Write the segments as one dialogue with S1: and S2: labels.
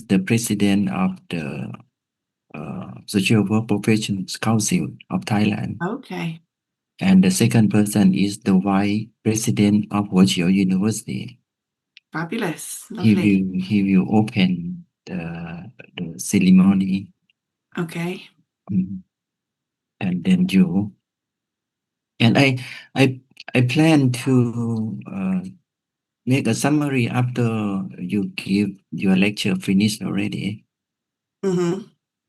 S1: the president of the Social Work Professions Council of Thailand.
S2: Okay.
S1: And the second person is the vice president of Virtual University.
S2: Fabulous.
S1: He
S2: Lovely.
S1: will open the ceremony.
S2: Okay.
S1: And then you and I plan to make a summary after you give your lecture finished already
S2: Mm-hmm.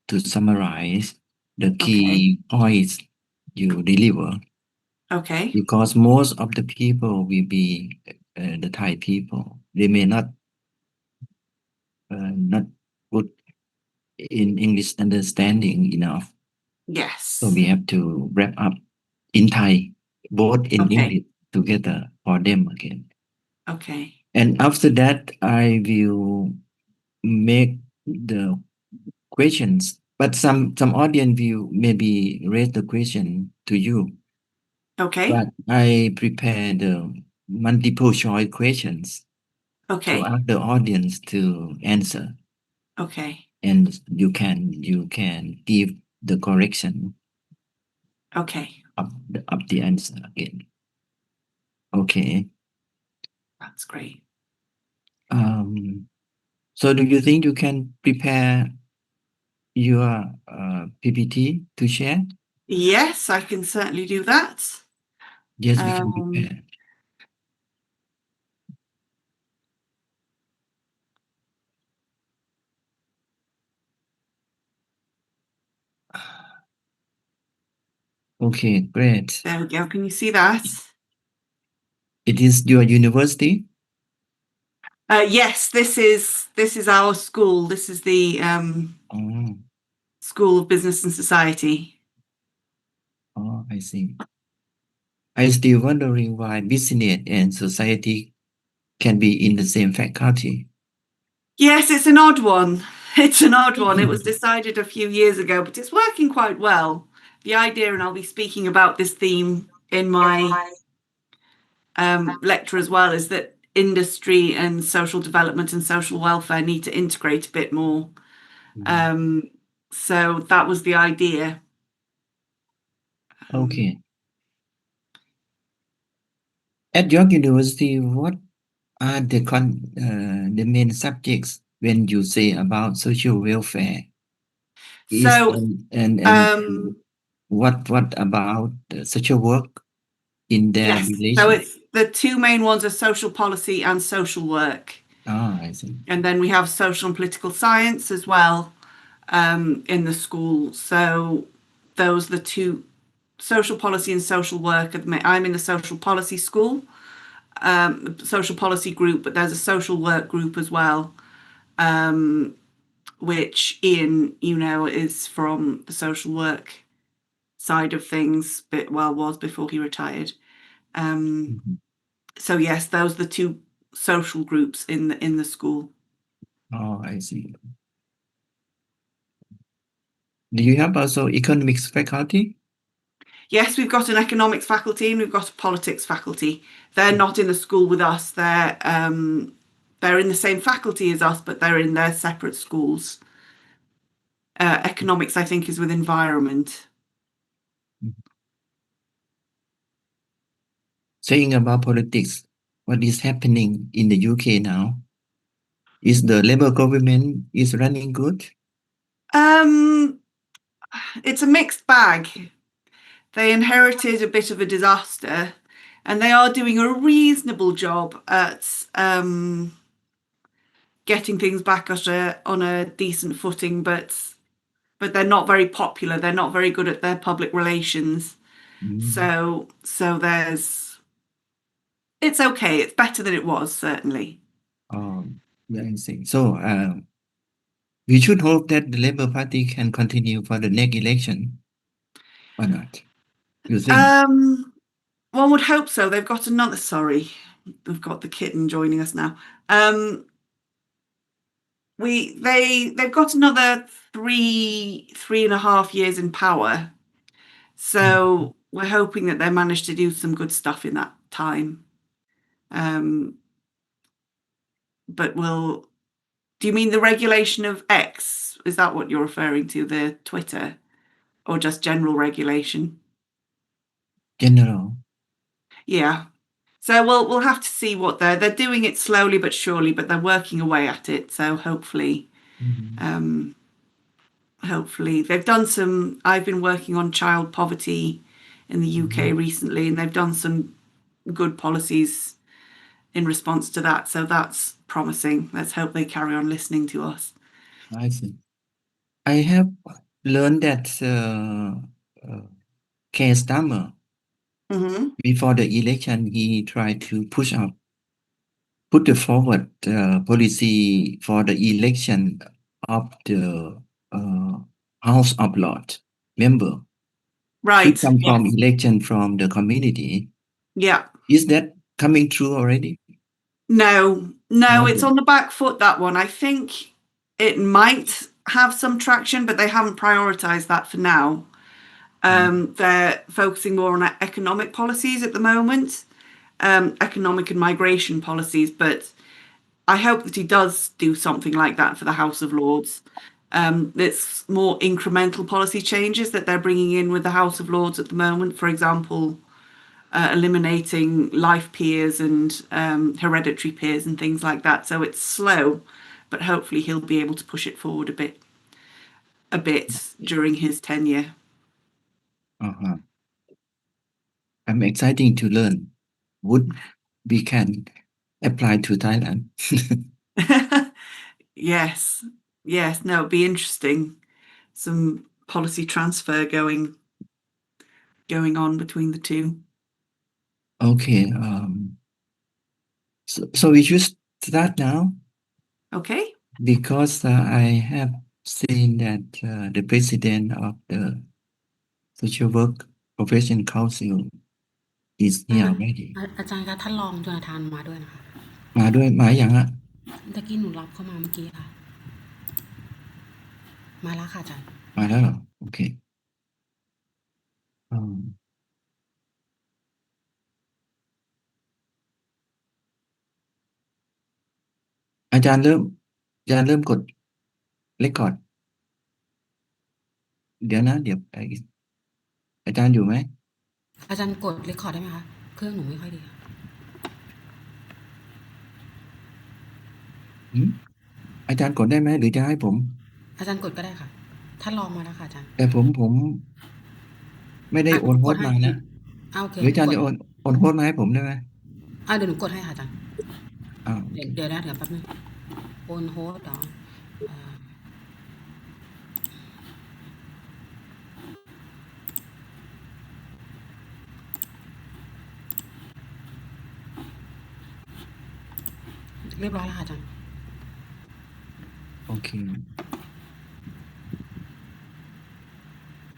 S1: to summarize the
S2: Okay.
S1: key points you deliver,
S2: Okay.
S1: because most of the people will be the Thai people. They may not good in English understanding enough.
S2: Yes.
S1: So we have to wrap up in Thai, both in
S2: Okay.
S1: English together for them again.
S2: Okay.
S1: And after that, I will make the questions, but some audience will maybe raise the question to you.
S2: Okay.
S1: But I prepare the multiple choice questions to
S2: Okay.
S1: ask the audience to answer,
S2: Okay.
S1: and you can give the correction
S2: Okay.
S1: of the answer again. Okay.
S2: That's great.
S1: So do you think you can prepare your PPT to share?
S2: Yes, I can certainly do that.
S1: Yes, we can prepare. Okay, great.
S2: There we go. Can you see that?
S1: It is your university?
S2: Yes, this is our school. This is the
S1: Oh,
S2: School of Business and Society.
S1: oh, I see. I'm still wondering why business and society can be in the same faculty.
S2: Yes, it's an odd one. It's an odd one. It was decided a few years ago, but it's working quite well. The idea, and I'll be speaking about this theme in my lecture as well, is that industry and social development and social welfare need to integrate a bit more. So that was the idea.
S1: Okay. At York University, what are the main subjects when you say about social welfare?
S2: So
S1: And what about social work in their
S2: yes, so
S1: relation?
S2: it's the two main ones are social policy and social work.
S1: Ah, I see.
S2: And then we have social and political science as well in the school. So those are the two, social policy and social work. I'm in the social policy school, social policy group, but there's a social work group as well, which Ian, is from the social work side of things, was before he retired. So yes, those are the two social groups in the school.
S1: Oh, I see. Do you have also economics faculty?
S2: Yes, we've got an economics faculty and we've got a politics faculty. They're not in the school with us. They're in the same faculty as us, but they're in their separate schools. Economics, I think, is with environment.
S1: Saying about politics, what is happening in the UK now? Is the Labour government is running good?
S2: It's a mixed bag. They inherited a bit of a disaster, and they are doing a reasonable job at getting things back on a decent footing, but they're not very popular. They're not very good at their public relations. So it's okay. It's better than it was, certainly.
S1: Yeah, I see. So we should hope that the Labour Party can continue for the next election, or not? You think?
S2: One would hope so. They've got another. Sorry, we've got the kitten joining us now. They've got another 3.5 years in power. So we're hoping that they manage to do some good stuff in that time. But Do you mean the regulation of X? Is that what you're referring to, the Twitter, or just general regulation?
S1: General.
S2: Yeah. So we'll have to see what they're doing it slowly but surely, but they're working away at it. So hopefully,
S1: Mhm.
S2: hopefully they've done some. I've been working on child poverty in the UK
S1: Mhm.
S2: recently, and they've done some good policies in response to that. So that's promising. Let's hope they carry on listening to us.
S1: I see. I have learned that Keir Starmer,
S2: Hmm.
S1: before the election, he tried to put the forward policy for the election of the uh, House of Lords member should
S2: Right.
S1: come from
S2: Yes.
S1: election from the community.
S2: Yeah.
S1: Is that coming true already?
S2: No, no,
S1: Not
S2: it's
S1: yet.
S2: on the back foot, that one. I think it might have some traction, but they haven't prioritized that for now. They're focusing more on economic policies at the moment, economic and migration policies, but I hope that he does do something like that for the House of Lords. It's more incremental policy changes that they're bringing in with the House of Lords at the moment. For example, eliminating life peers and hereditary peers and things like that. So it's slow, but hopefully he'll be able to push it forward a bit during his tenure.
S1: Uh-huh. I'm exciting to learn. Would we can apply to Thailand?
S2: Yes, yes. No, it'd be interesting. Some policy transfer going on between the two.
S1: Okay. So we should start now
S2: Okay.
S1: because I have seen that the president of the Social Work Profession Council is
S3: อ่า
S1: here already.
S3: อาจารย์คะท่านรองโจนาธานมาด้วยนะคะ
S1: มาด้วยมาอย่างอ่ะ
S3: ตะกี้หนูรับเข้ามาเมื่อกี้ค่ะ มาแล้วค่ะอาจารย์
S1: มาแล้วเหรอโอเคอืมอาจารย์เริ่มอาจารย์เริ่มกดเรคคอร์ดเดี๋ยวนะเดี๋ยวอาจารย์อยู่ไหม
S3: อาจารย์กดเรคคอร์ดได้ไหมคะ เครื่องหนูไม่ค่อยดีค่ะ
S1: อาจารย์กดได้ไหมหรือจะให้ผม
S3: อาจารย์กดก็ได้ค่ะ ท่านรองมาแล้วค่ะอาจารย์
S1: แต่ผมไม่ได้โอนโฮสต์มานะ
S3: โอเค
S1: หรืออาจารย์
S3: กด
S1: จะโอนโฮสต์มาให้ผมได้ไหม
S3: เดี๋ยวหนูกดให้ค่ะอาจารย์
S1: โอเค
S3: เดี๋ยวแป๊บนึงโอนโฮสต์เหรอเรียบร้อยแล้วค่ะอาจารย์
S1: Okay.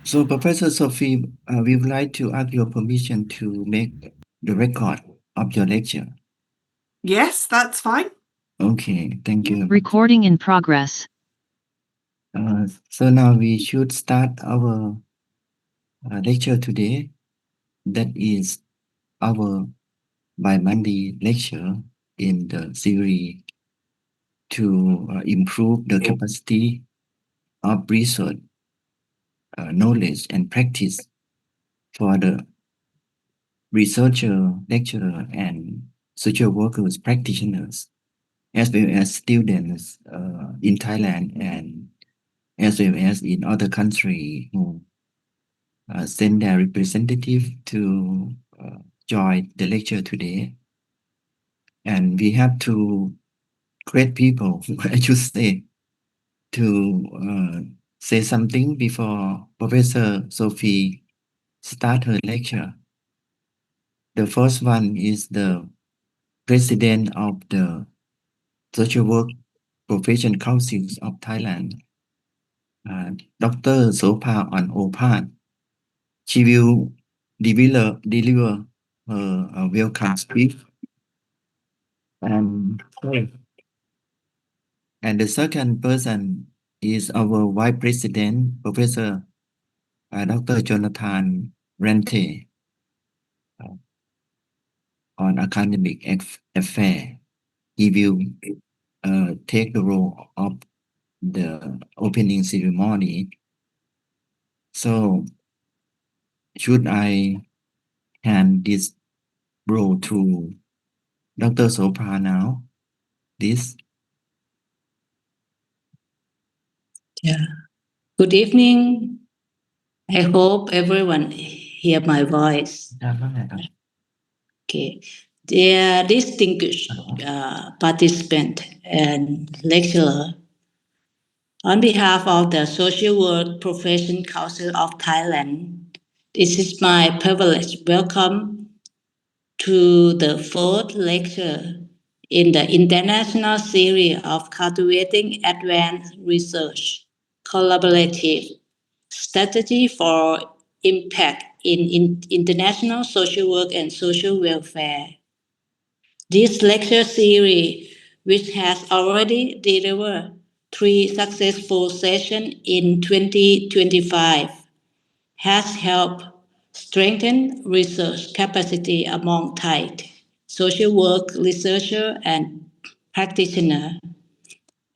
S1: So, Professor Sophie, we would like to ask your permission to make the record of your lecture.
S2: Yes, that's fine.
S1: Okay, thank you.
S4: Recording in progress.
S1: So now we should start our lecture today. That is our bi-monthly lecture in the series to improve the capacity of research, knowledge, and practice for the researcher, lecturer, and social workers, practitioners, as well as students in Thailand and as well as in other countries who send their representative to join the lecture today. And we have to great people, I should say, to say something before Professor Sophie start her lecture. The first one is the president of the Social Work Profession Councils of Thailand, Dr. Sopa On Opat. She will deliver her welcome speech. And, and the second person is our Vice President, Professor Dr. Jonathan Rente, on academic affair. He will take the role of the opening ceremony. So should I hand this role to Dr. Sopha now? This.
S4: Yeah. Good evening. I hope everyone hear my voice. Okay. Dear distinguished participant and lecturer, on behalf of the Social Work Profession Council of Thailand, this is my privilege. Welcome to the fourth lecture in the international series of Cultivating Advanced Research Collaborative Strategy for Impact in International Social Work and Social Welfare. This lecture series, which has already delivered 3 successful sessions in 2025, has helped strengthen research capacity among Thai social work researchers and practitioners,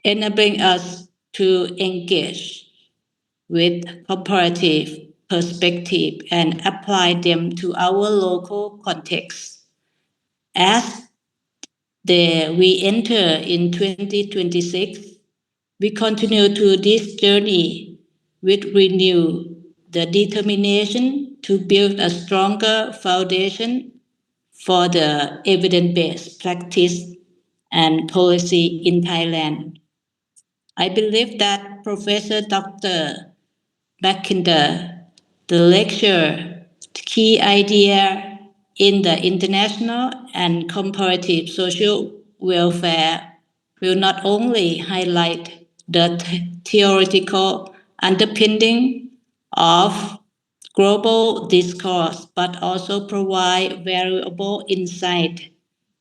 S4: enabling us to engage with comparative perspective and apply them to our local context. As we enter in 2026, we continue to this journey with renewed the determination to build a stronger foundation for the evidence-based practice and policy in Thailand. I believe that Professor Dr. Mackinder, the lecturer, key idea in the international and comparative social welfare will not only highlight the theoretical underpinning of global discourse, but also provide valuable insight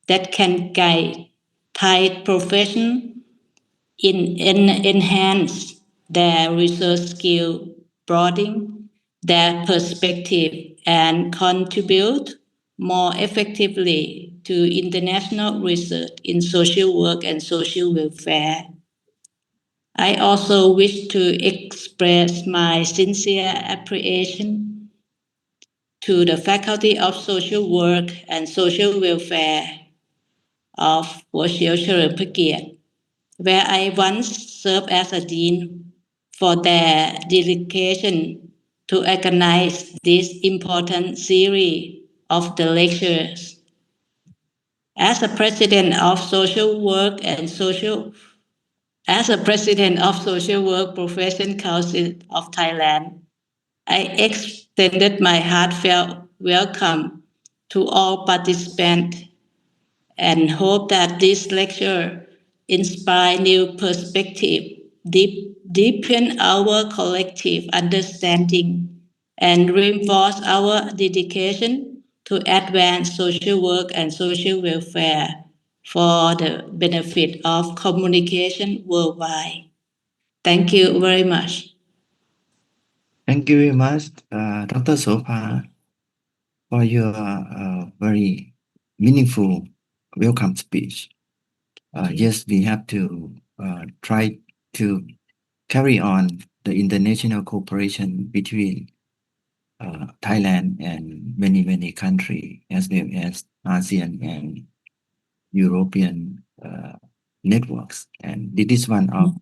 S4: that can guide Thai profession enhance their research skill, broaden their perspective, and contribute more effectively to international research in social work and social welfare. I also wish to express my sincere appreciation to the Faculty of Social Work and Social Welfare of Wo Chiao Chalerm Phakien, where I once served as a dean, for their dedication to organize this important series of the lectures. As a president of Social Work Profession Council of Thailand, I extended my heartfelt welcome to all participants and hope that this lecture inspire new perspective, deepen our collective understanding, and reinforce our dedication to advance social work and social welfare for the benefit of communication worldwide. Thank you very much.
S1: Thank you very much, Dr. Sopha, for your very meaningful welcome speech. Yes, we have to try to carry on the international cooperation between Thailand and many countries, as well as ASEAN and European networks. And this is one of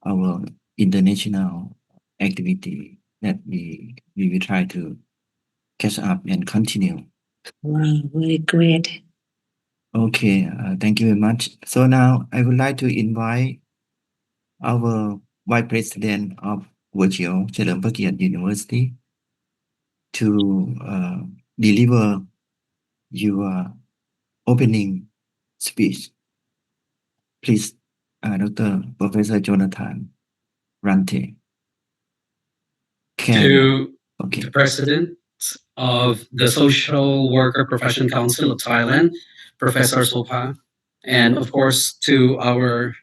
S1: our international activity that we will try to catch up and continue.
S4: Wow, very great.
S1: Okay, thank you very much. So now I would like to invite our Vice President of Wo Chiao Chalerm Phakien University to deliver your opening speech. Please, Dr. Professor Jonathan Rante.
S5: To the President of the Social Worker Profession Council of Thailand, Professor Sopha, and of course to our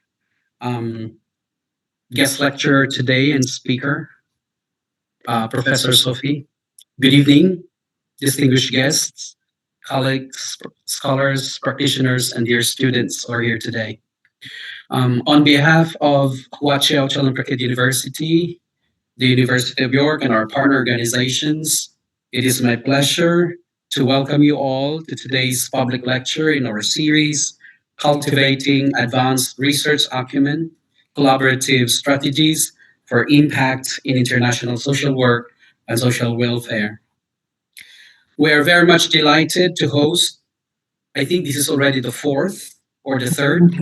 S5: guest lecturer today and speaker, Professor Sophie. Good evening, distinguished guests, colleagues, scholars, practitioners, and dear students who are here today. On behalf of Hua Chao Chalumprakit University, the University of York, and our partner organizations, it is my pleasure to welcome you all to today's public lecture in our series, Cultivating Advanced Research Acumen, Collaborative Strategies for Impact in International Social Work and Social Welfare. We are very much delighted to host, I think this is already the fourth or the third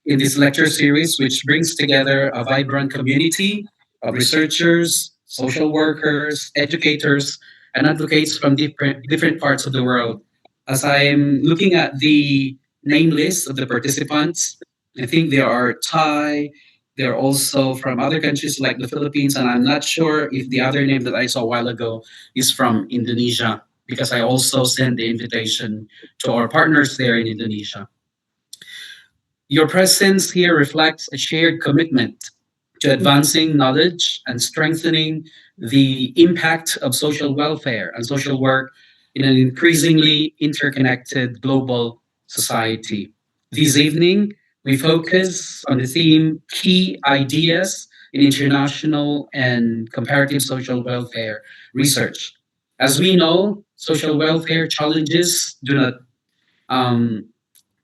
S5: in this lecture series, which brings together a vibrant community of researchers, social workers, educators, and advocates from different parts of the world. As I'm looking at the name list of the participants, I think there are Thai, they're also from other countries like the Philippines, and I'm not sure if the other name that I saw a while ago is from Indonesia, because I also sent the invitation to our partners there in Indonesia. Your presence here reflects a shared commitment to advancing knowledge and strengthening the impact of social welfare and social work in an increasingly interconnected global society. This evening, we focus on the theme Key Ideas in International and Comparative Social Welfare Research. As we know, social welfare challenges do not um,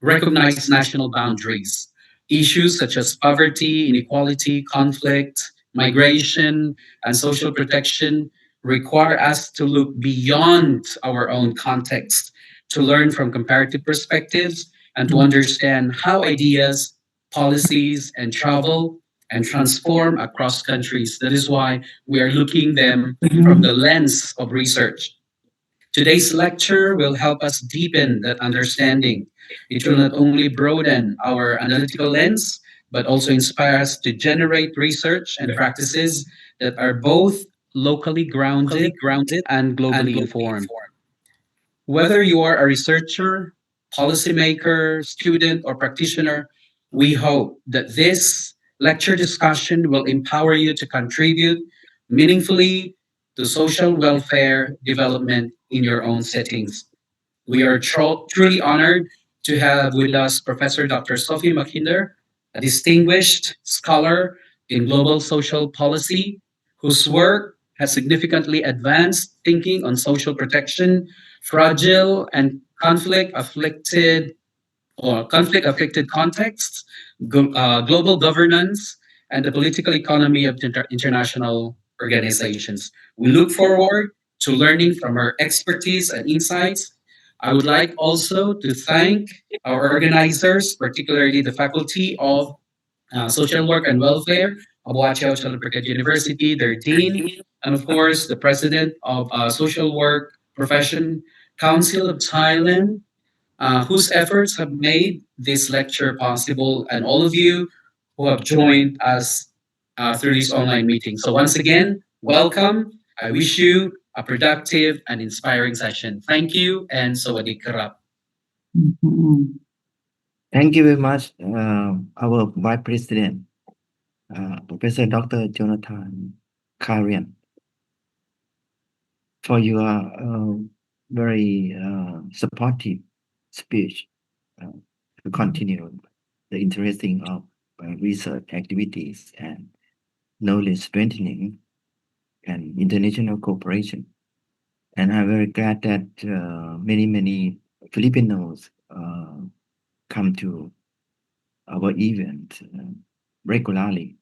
S5: recognize national boundaries. Issues such as poverty, inequality, conflict, migration, and social protection require us to look beyond our own context, to learn from comparative perspectives, and to understand how ideas, policies, and travel and transform across countries. That is why we are looking them from the lens of research. Today's lecture will help us deepen that understanding. It will not only broaden our analytical lens, but also inspire us to generate research and practices that are both locally grounded and globally informed. Whether you are a researcher, policymaker, student, or practitioner, we hope that this lecture discussion will empower you to contribute meaningfully to social welfare development in your own settings. We are truly honored to have with us Professor Dr. Sophie Mackinder, a distinguished scholar in global social policy, whose work has significantly advanced thinking on social protection, fragile and conflict affected contexts, global governance, and the political economy of international organizations. We look forward to learning from her expertise and insights. I would like also to thank our organizers, particularly the Faculty of Social Work and Welfare of Hua Chao Chalumprakit University, their dean, and of course the president of Social Work Profession Council of Thailand, whose efforts have made this lecture possible, and all of you who have joined us through this online meeting. So once again, welcome. I wish you a productive and inspiring session. Thank you, and sawadee krap.
S1: Thank you very much, our Vice President, Professor Dr. Jonathan Karian, for your very supportive speech to continue the interesting of research activities and knowledge strengthening and international cooperation. And I'm very glad that many Filipinos come to our event regularly.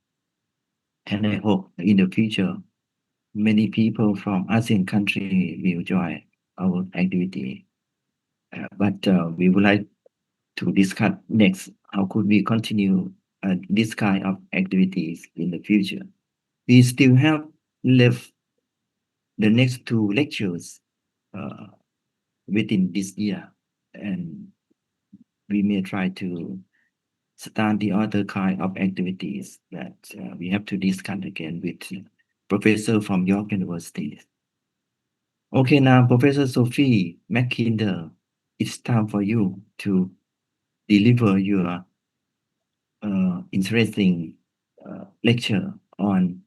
S1: And I hope in the future, many people from ASEAN country will join our activity. But we would like to discuss next, how could we continue this kind of activities in the future? We still have left the next two lectures within this year, and we may try to start the other kind of activities that we have to discuss again with professor from York University. Okay, now Professor Sophie Mackinder, it's time for you to deliver your interesting lecture on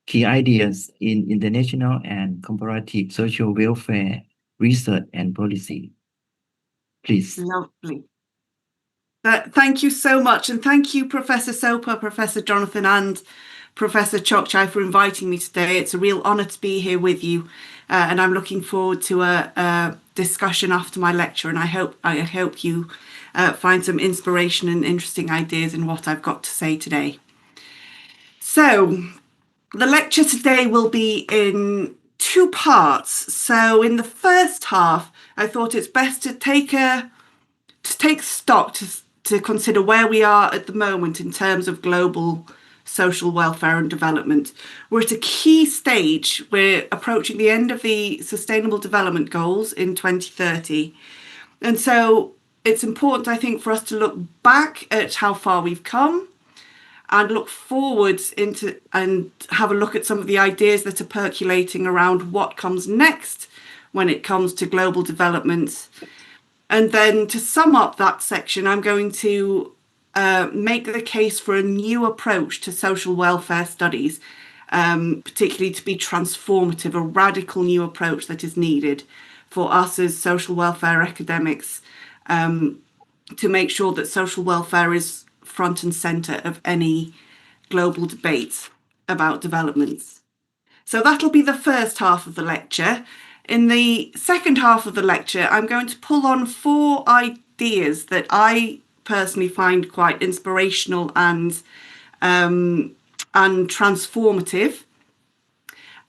S1: key ideas in international and comparative social welfare research and policy. Please.
S2: Lovely. Thank you so much. And thank you, Professor Soper, Professor Jonathan, and Professor Chokchai for inviting me today. It's a real honour to be here with you. And I'm looking forward to a discussion after my lecture. And I hope you find some inspiration and interesting ideas in what I've got to say today. So the lecture today will be in two parts. So in the first half, I thought it's best to take stock to consider where we are at the moment in terms of global social welfare and development. We're at a key stage. We're approaching the end of the Sustainable Development Goals in 2030. And so it's important, I think, for us to look back at how far we've come and look forwards into and have a look at some of the ideas that are percolating around what comes next when it comes to global development. And then to sum up that section, I'm going to make the case for a new approach to social welfare studies, particularly to be transformative, a radical new approach that is needed for us as social welfare academics to make sure that social welfare is front and centre of any global debate about developments. So that'll be the first half of the lecture. In the second half of the lecture, I'm going to pull on 4 ideas that I personally find quite inspirational and transformative.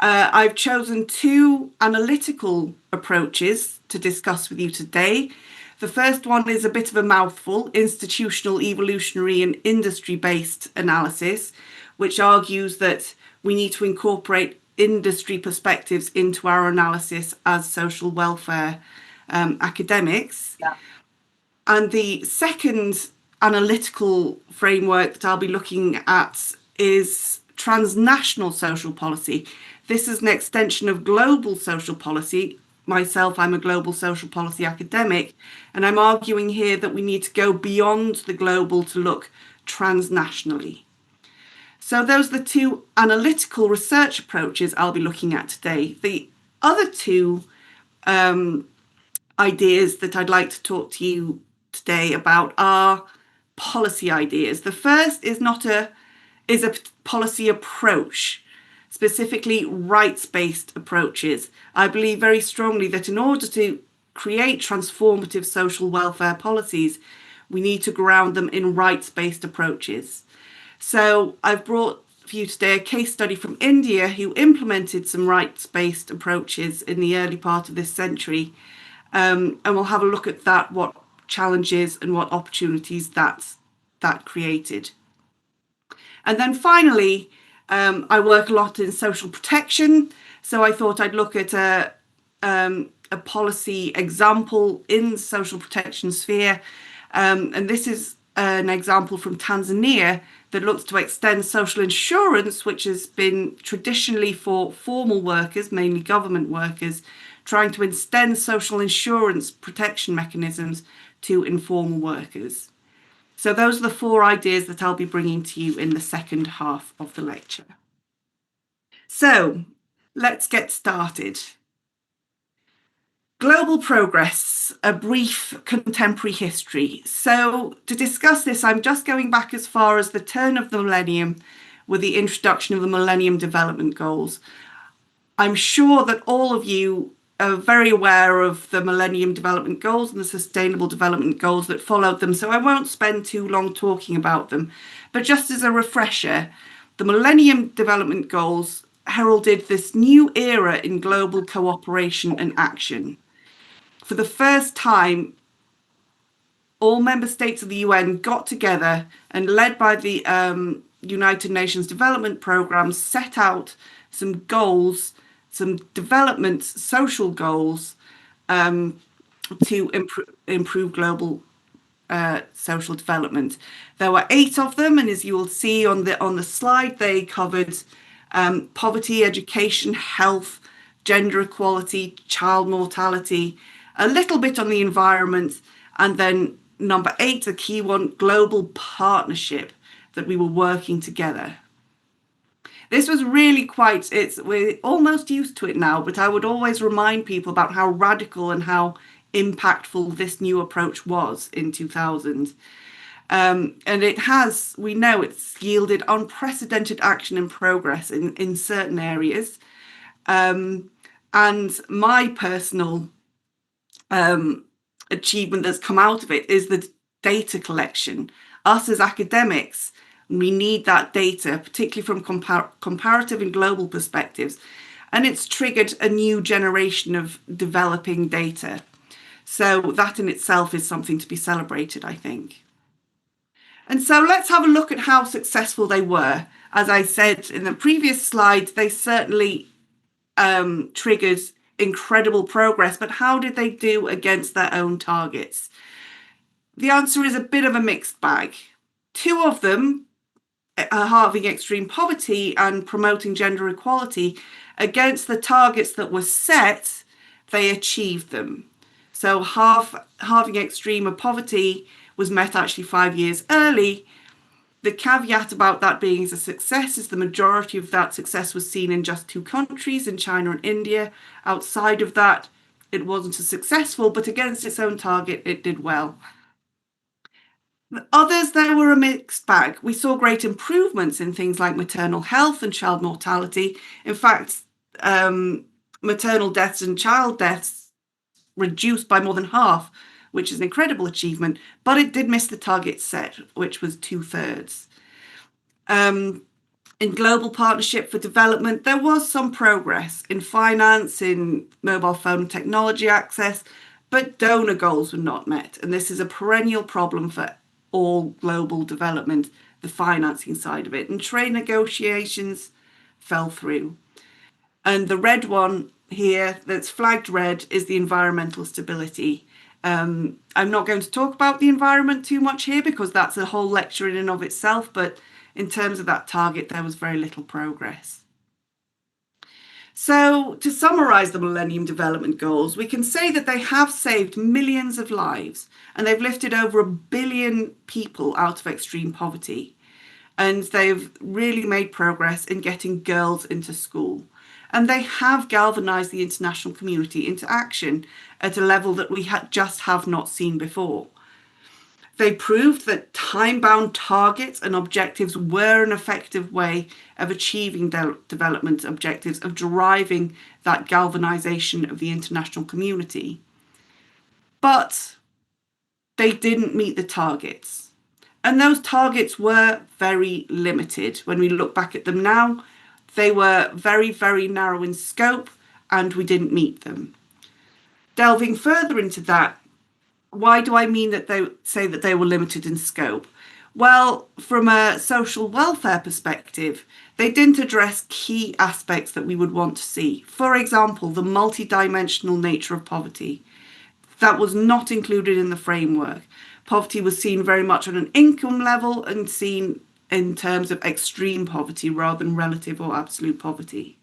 S2: I've chosen 2 analytical approaches to discuss with you today. The first one is a bit of a mouthful: institutional, evolutionary and industry-based analysis, which argues that we need to incorporate industry perspectives into our analysis as social welfare academics. Yeah. And the second analytical framework that I'll be looking at is transnational social policy. This is an extension of global social policy. Myself, I'm a global social policy academic, and I'm arguing here that we need to go beyond the global to look transnationally. So those are the 2 analytical research approaches I'll be looking at today. The other 2 ideas that I'd like to talk to you today about are policy ideas. The first is a policy approach, specifically rights-based approaches. I believe very strongly that in order to create transformative social welfare policies, we need to ground them in rights-based approaches. So I've brought for you today a case study from India who implemented some rights-based approaches in the early part of this century. And we'll have a look at that, what challenges and what opportunities that created. And then finally, I work a lot in social protection. So I thought I'd look at a policy example in the social protection sphere. And this is an example from Tanzania that looks to extend social insurance, which has been traditionally for formal workers, mainly government workers, trying to extend social insurance protection mechanisms to informal workers. So those are the 4 ideas that I'll be bringing to you in the second half of the lecture. So let's get started. Global progress, a brief contemporary history. So to discuss this, I'm just going back as far as the turn of the millennium with the introduction of the Millennium Development Goals. I'm sure that all of you are very aware of the Millennium Development Goals and the Sustainable Development Goals that followed them, so I won't spend too long talking about them. But just as a refresher, the Millennium Development Goals heralded this new era in global cooperation and action. For the first time, all member states of the UN got together and, led by the United Nations Development Programme, set out some goals, some development social goals to improve global social development. There were 8 of them, and as you will see on the slide, they covered poverty, education, health, gender equality, child mortality, a little bit on the environment, and then number 8, a key one, global partnership, that we were working together. This was really we're almost used to it now, but I would always remind people about how radical and how impactful this new approach was in 2000. And we know it's yielded unprecedented action and progress in certain areas. And my personal achievement that's come out of it is the data collection. Us as academics, we need that data, particularly from comparative and global perspectives. And it's triggered a new generation of developing data. So that in itself is something to be celebrated, I think. And so let's have a look at how successful they were. As I said in the previous slide, they certainly triggered incredible progress, but how did they do against their own targets? The answer is a bit of a mixed bag. Two of them, halving extreme poverty and promoting gender equality, against the targets that were set, they achieved them. So halving extreme poverty was met actually 5 years early. The caveat about that being a success is the majority of that success was seen in just 2 countries, in China and India. Outside of that, it wasn't as successful, but against its own target, it did well. Others, there were a mixed bag. We saw great improvements in things like maternal health and child mortality. In fact, maternal deaths and child deaths reduced by more than half, which is an incredible achievement, but it did miss the target set, which was 2/3. In Global Partnership for Development, there was some progress in finance, in mobile phone technology access, but donor goals were not met. And this is a perennial problem for all global development, the financing side of it. And trade negotiations fell through. And the red one here that's flagged red is the environmental stability. I'm not going to talk about the environment too much here because that's a whole lecture in and of itself, but in terms of that target, there was very little progress. So to summarize the Millennium Development Goals, we can say that they have saved millions of lives and they've lifted over 1 billion people out of extreme poverty. And they've really made progress in getting girls into school. And they have galvanized the international community into action at a level that we just have not seen before. They proved that time-bound targets and objectives were an effective way of achieving development objectives, of driving that galvanization of the international community. But they didn't meet the targets. And those targets were very limited. When we look back at them now, they were very, very narrow in scope, and we didn't meet them. Delving further into that, why do I mean that they say that they were limited in scope? Well, from a social welfare perspective, they didn't address key aspects that we would want to see. For example, the multidimensional nature of poverty. That was not included in the framework. Poverty was seen very much on an income level and seen in terms of extreme poverty rather than relative or absolute poverty.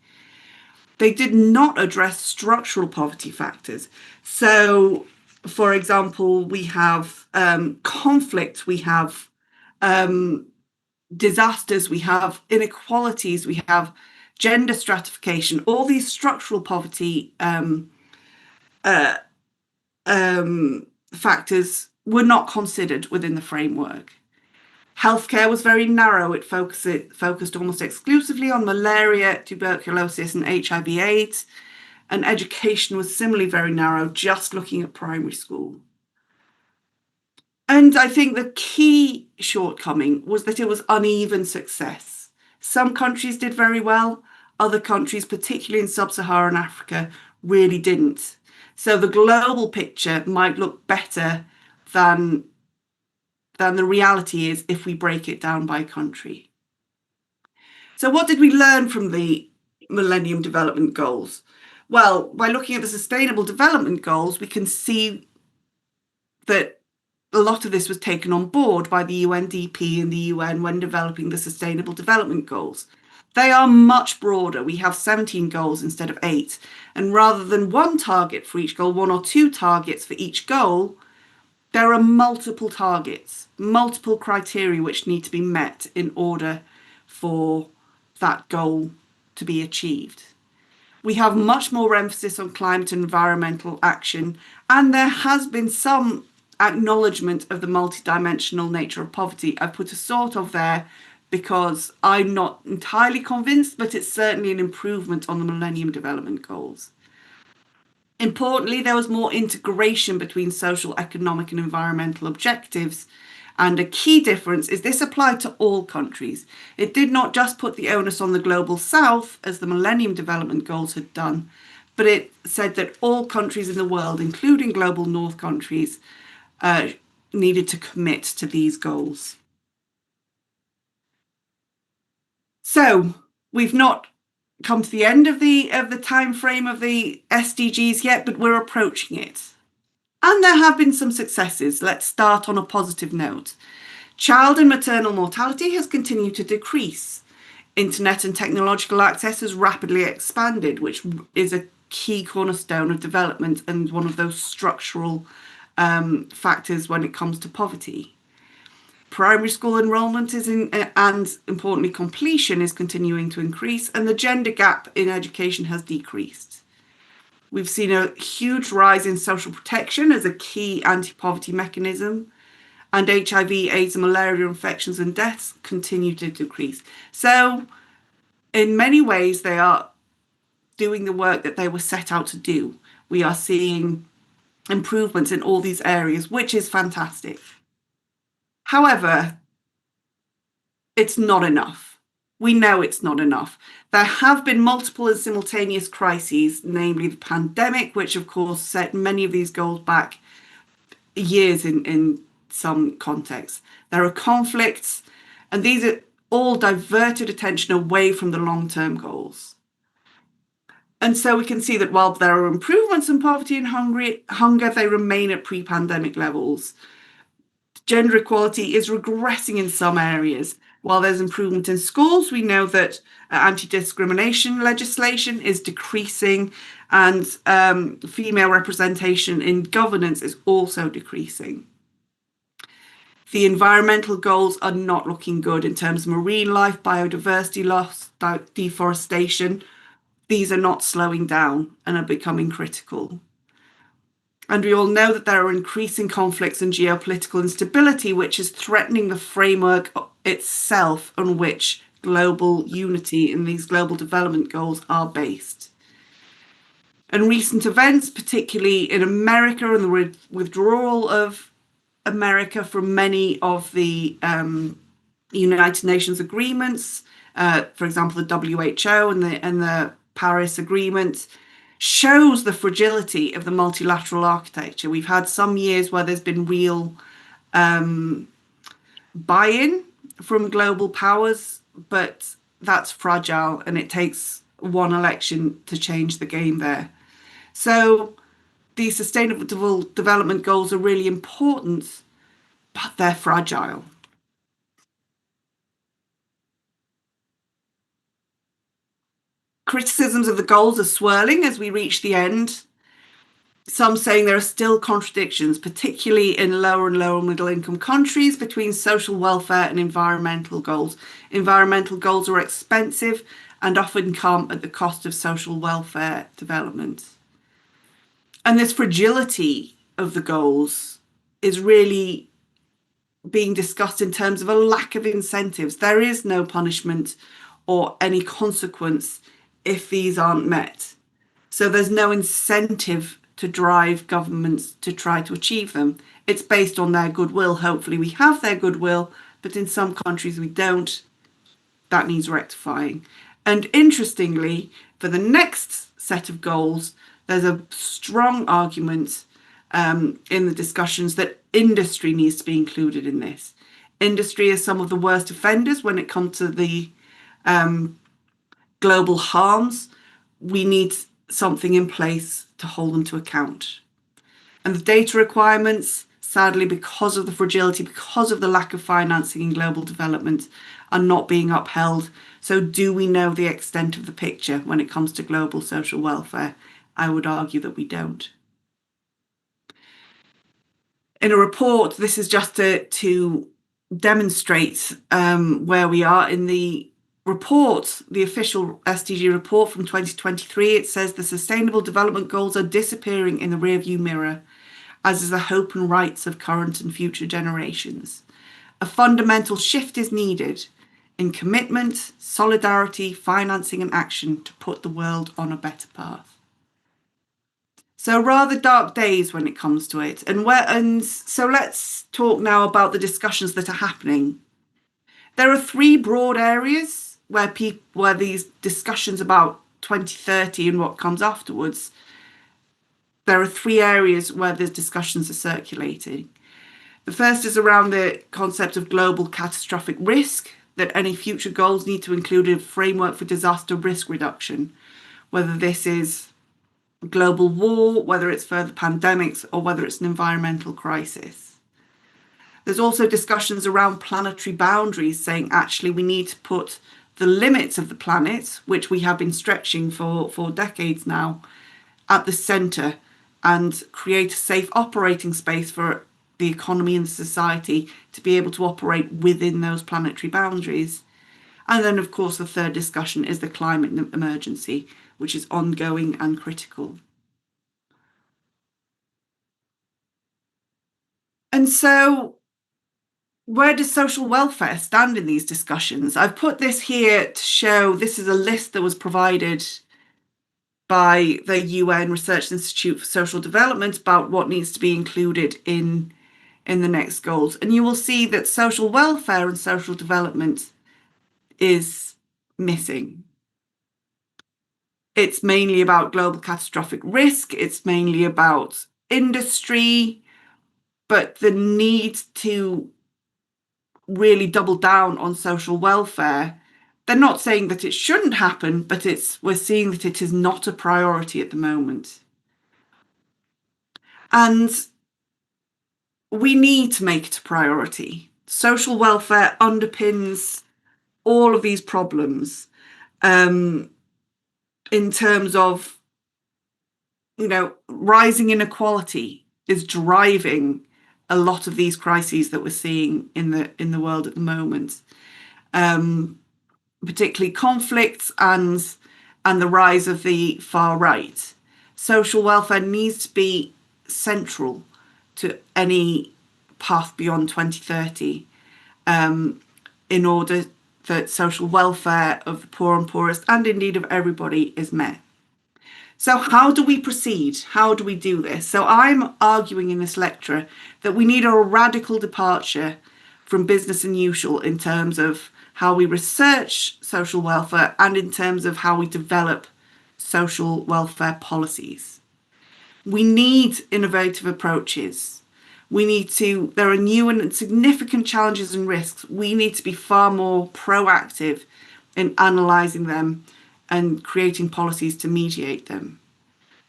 S2: They did not address structural poverty factors. So, for example, we have conflict, we have disasters, we have inequalities, we have gender stratification. All these structural poverty factors were not considered within the framework. Healthcare was very narrow. It focused almost exclusively on malaria, tuberculosis, and HIV/AIDS. And education was similarly very narrow, just looking at primary school. And I think the key shortcoming was that it was uneven success. Some countries did very well. Other countries, particularly in sub-Saharan Africa, really didn't. So the global picture might look better than the reality is if we break it down by country. So what did we learn from the Millennium Development Goals? Well, by looking at the Sustainable Development Goals, we can see that a lot of this was taken on board by the UNDP and the UN when developing the Sustainable Development Goals. They are much broader. We have 17 goals instead of 8. And rather than one target for each goal, 1 or 2 targets for each goal, there are multiple targets, multiple criteria which need to be met in order for that goal to be achieved. We have much more emphasis on climate and environmental action, and there has been some acknowledgement of the multidimensional nature of poverty. I've put a sort of there because I'm not entirely convinced, but it's certainly an improvement on the Millennium Development Goals. Importantly, there was more integration between social, economic, and environmental objectives. And a key difference is this applied to all countries. It did not just put the onus on the global south, as the Millennium Development Goals had done, but it said that all countries in the world, including global north countries, needed to commit to these goals. So we've not come to the end of the time frame of the SDGs yet, but we're approaching it. And there have been some successes. Let's start on a positive note. Child and maternal mortality has continued to decrease. Internet and technological access has rapidly expanded, which is a key cornerstone of development and one of those structural factors when it comes to poverty. Primary school enrolment and importantly completion is continuing to increase, and the gender gap in education has decreased. We've seen a huge rise in social protection as a key anti-poverty mechanism, and HIV, AIDS, and malaria infections and deaths continue to decrease. So in many ways, they are doing the work that they were set out to do. We are seeing improvements in all these areas, which is fantastic. However, it's not enough. We know it's not enough. There have been multiple and simultaneous crises, namely the pandemic, which of course set many of these goals back years in some contexts. There are conflicts, and these are all diverted attention away from the long-term goals. And so we can see that while there are improvements in poverty and hunger, they remain at pre-pandemic levels. Gender equality is regressing in some areas. While there's improvement in schools, we know that anti-discrimination legislation is decreasing, and female representation in governance is also decreasing. The environmental goals are not looking good in terms of marine life, biodiversity loss, deforestation. These are not slowing down and are becoming critical. And we all know that there are increasing conflicts and geopolitical instability, which is threatening the framework itself on which global unity and these global development goals are based. And recent events, particularly in America and the withdrawal of America from many of the United Nations agreements, for example, the WHO and the Paris Agreement, shows the fragility of the multilateral architecture. We've had some years where there's been real buy-in from global powers, but that's fragile, and it takes one election to change the game there. So these sustainable development goals are really important, but they're fragile. Criticisms of the goals are swirling as we reach the end. Some saying there are still contradictions, particularly in lower and lower middle income countries, between social welfare and environmental goals. Environmental goals are expensive and often come at the cost of social welfare development. And this fragility of the goals is really being discussed in terms of a lack of incentives. There is no punishment or any consequence if these aren't met. So there's no incentive to drive governments to try to achieve them. It's based on their goodwill. Hopefully we have their goodwill, but in some countries we don't. That needs rectifying. And interestingly, for the next set of goals, there's a strong argument in the discussions that industry needs to be included in this. Industry is some of the worst offenders when it comes to the global harms. We need something in place to hold them to account. And the data requirements, sadly, because of the fragility, because of the lack of financing in global development, are not being upheld. So do we know the extent of the picture when it comes to global social welfare? I would argue that we don't. In a report, this is just to demonstrate where we are. In the report, the official SDG report from 2023, it says the Sustainable Development Goals are disappearing in the rearview mirror as is the hope and rights of current and future generations. A fundamental shift is needed in commitment, solidarity, financing and action to put the world on a better path. So rather dark days when it comes to it. And so let's talk now about the discussions that are happening. There are three broad areas where these discussions about 2030 and what comes afterwards, there are three areas where the discussions are circulating. The first is around the concept of global catastrophic risk, that any future goals need to include a framework for disaster risk reduction, whether this is global war, whether it's further pandemics, or whether it's an environmental crisis. There's also discussions around planetary boundaries, saying actually we need to put the limits of the planet, which we have been stretching for decades now, at the centre and create a safe operating space for the economy and society to be able to operate within those planetary boundaries. And then, of course, the third discussion is the climate emergency, which is ongoing and critical. And so, where does social welfare stand in these discussions? I've put this here to show, this is a list that was provided by the UN Research Institute for Social Development about what needs to be included in the next goals. And you will see that social welfare and social development is missing. It's mainly about global catastrophic risk. It's mainly about industry, but the need to really double down on social welfare. They're not saying that it shouldn't happen, but we're seeing that it is not a priority at the moment. And we need to make it a priority. Social welfare underpins all of these problems in terms of, rising inequality is driving a lot of these crises that we're seeing in the world at the moment, particularly conflicts and the rise of the far right. Social welfare needs to be central to any path beyond 2030 in order that social welfare of the poor and poorest, and indeed of everybody, is met. So how do we proceed? How do we do this? So I'm arguing in this lecture that we need a radical departure from business as usual in terms of how we research social welfare and in terms of how we develop social welfare policies. We need innovative approaches. There are new and significant challenges and risks. We need to be far more proactive in analysing them and creating policies to mediate them.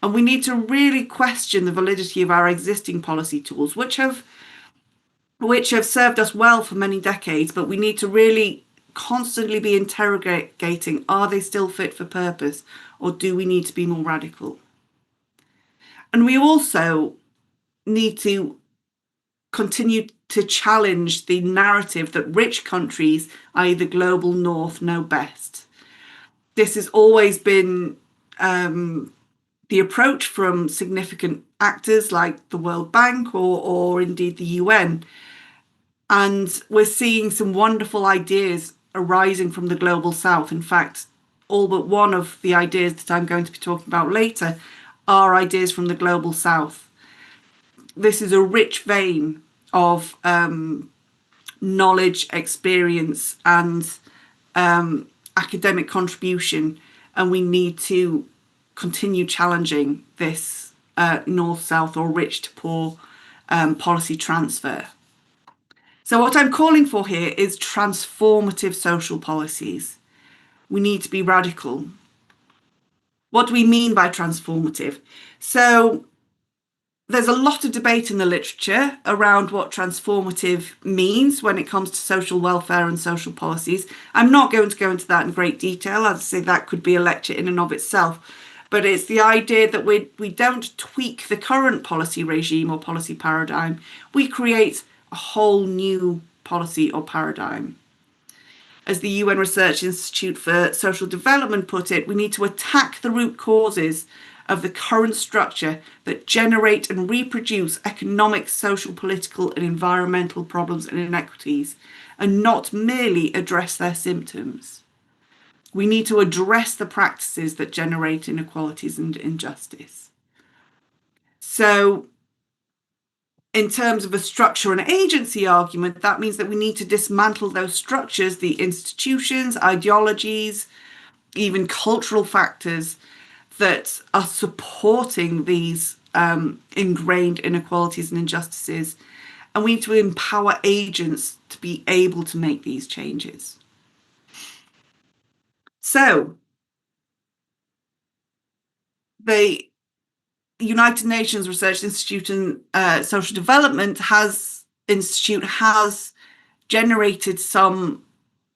S2: And we need to really question the validity of our existing policy tools, which have served us well for many decades, but we need to really constantly be interrogating, are they still fit for purpose, or do we need to be more radical? And we also need to continue to challenge the narrative that rich countries, i.e. the global north, know best. This has always been the approach from significant actors like the World Bank or indeed the UN. And we're seeing some wonderful ideas arising from the global south. In fact, all but one of the ideas that I'm going to be talking about later are ideas from the global south. This is a rich vein of knowledge, experience, and academic contribution, and we need to continue challenging this north-south or rich to poor policy transfer. So what I'm calling for here is transformative social policies. We need to be radical. What do we mean by transformative? So there's a lot of debate in the literature around what transformative means when it comes to social welfare and social policies. I'm not going to go into that in great detail. As I say, that could be a lecture in and of itself. But it's the idea that we don't tweak the current policy regime or policy paradigm. We create a whole new policy or paradigm. As the UN Research Institute for Social Development put it, we need to attack the root causes of the current structure that generate and reproduce economic, social, political, and environmental problems and inequities, and not merely address their symptoms. We need to address the practices that generate inequalities and injustice. So, in terms of a structure and agency argument, that means that we need to dismantle those structures, the institutions, ideologies, even cultural factors that are supporting these ingrained inequalities and injustices. And we need to empower agents to be able to make these changes. So, the United Nations Research Institute and Social Development has generated some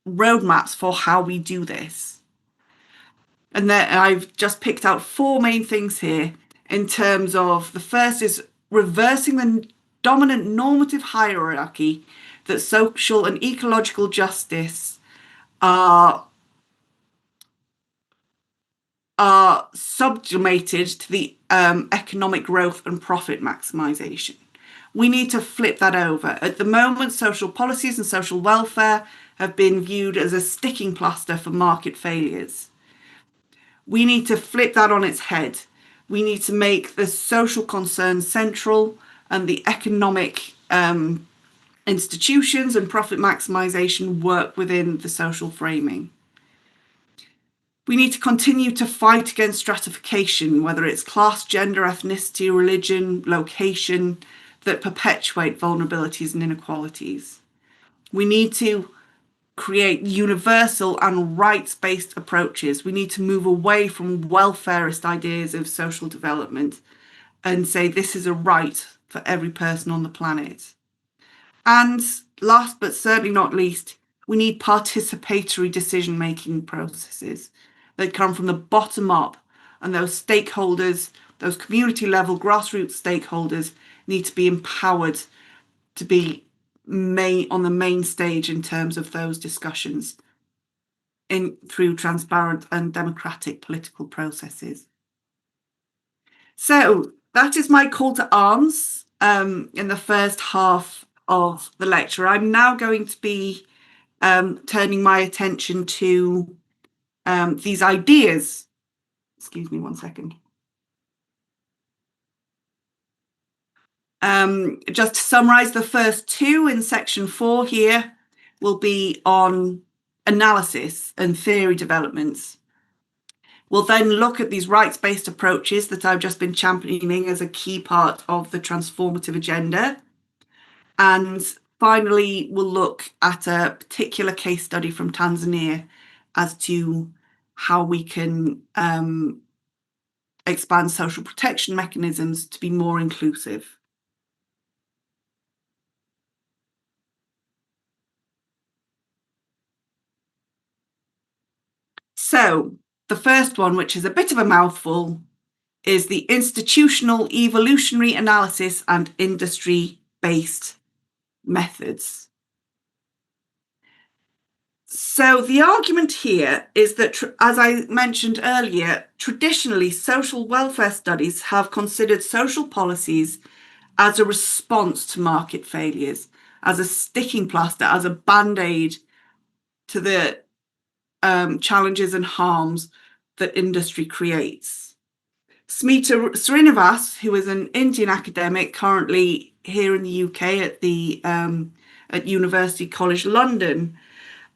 S2: roadmaps for how we do this. And then I've just picked out 4 main things here in terms of the first is reversing the dominant normative hierarchy that social and ecological justice are subjugated to the economic growth and profit maximization. We need to flip that over. At the moment, social policies and social welfare have been viewed as a sticking plaster for market failures. We need to flip that on its head. We need to make the social concern central and the economic institutions and profit maximization work within the social framing. We need to continue to fight against stratification, whether it's class, gender, ethnicity, religion, location, that perpetuate vulnerabilities and inequalities. We need to create universal and rights-based approaches. We need to move away from welfarist ideas of social development and say this is a right for every person on the planet. And last but certainly not least, we need participatory decision-making processes that come from the bottom up, and those stakeholders, those community level grassroots stakeholders need to be empowered to be on the main stage in terms of those discussions through transparent and democratic political processes. So that is my call to arms in the first half of the lecture. I'm now going to be turning my attention to these ideas. Excuse me one second. Just to summarize, the first 2 in section 4 here will be on analysis and theory developments. We'll then look at these rights-based approaches that I've just been championing as a key part of the transformative agenda. And finally, we'll look at a particular case study from Tanzania as to how we can expand social protection mechanisms to be more inclusive. So the first one, which is a bit of a mouthful, is the institutional evolutionary analysis and industry-based methods. So the argument here is that, as I mentioned earlier, traditionally social welfare studies have considered social policies as a response to market failures, as a sticking plaster, as a band-aid to the challenges and harms that industry creates. Smita Srinivas, who is an Indian academic currently here in the UK at University College London,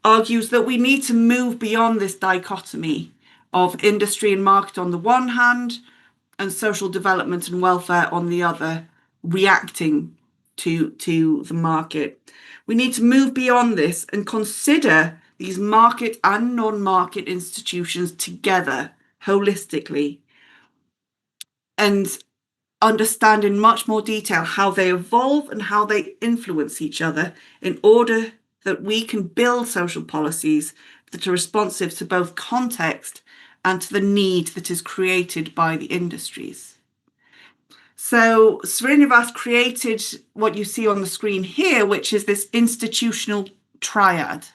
S2: argues that we need to move beyond this dichotomy of industry and market on the one hand and social development and welfare on the other, reacting to the market. We need to move beyond this and consider these market and non-market institutions together holistically and understand in much more detail how they evolve and how they influence each other in order that we can build social policies that are responsive to both context and to the need that is created by the industries. So Srinivas created what you see on the screen here, which is this institutional triad.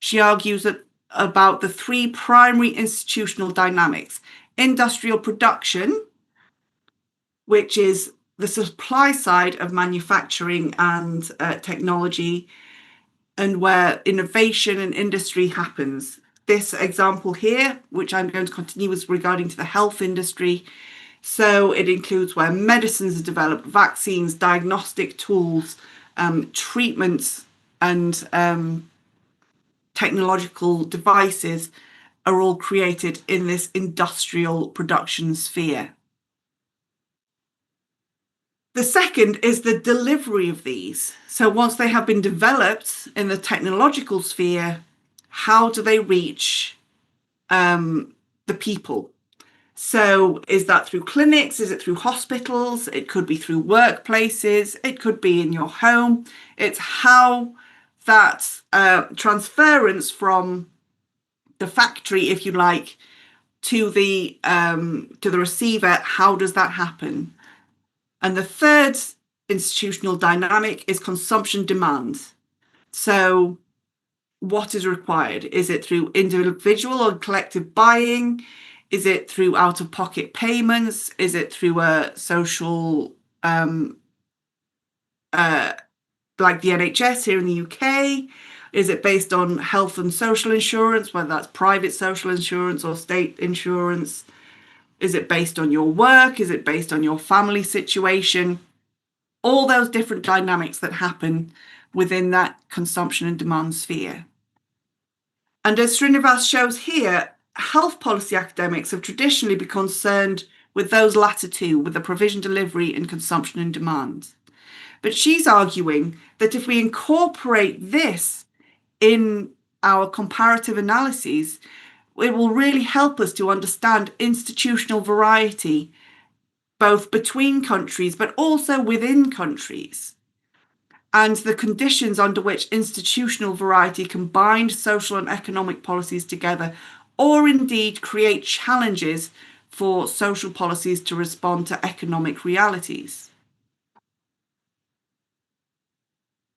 S2: She argues about the 3 primary institutional dynamics: industrial production, which is the supply side of manufacturing and technology, and where innovation and industry happens. This example here, which I'm going to continue, is regarding to the health industry. So it includes where medicines are developed, vaccines, diagnostic tools, treatments, and technological devices are all created in this industrial production sphere. The second is the delivery of these. So once they have been developed in the technological sphere, how do they reach the people? So is that through clinics? Is it through hospitals? It could be through workplaces. It could be in your home. It's how that transference from the factory, if you like, to the receiver, how does that happen? And the third institutional dynamic is consumption demand. So what is required? Is it through individual or collective buying? Is it through out-of-pocket payments? Is it through a social, like the NHS here in the UK? Is it based on health and social insurance, whether that's private social insurance or state insurance? Is it based on your work? Is it based on your family situation? All those different dynamics that happen within that consumption and demand sphere. And as Srinivas shows here, health policy academics have traditionally been concerned with those latter two, with the provision, delivery, and consumption and demand. But she's arguing that if we incorporate this in our comparative analyses, it will really help us to understand institutional variety, both between countries, but also within countries, and the conditions under which institutional variety can bind social and economic policies together, or indeed create challenges for social policies to respond to economic realities.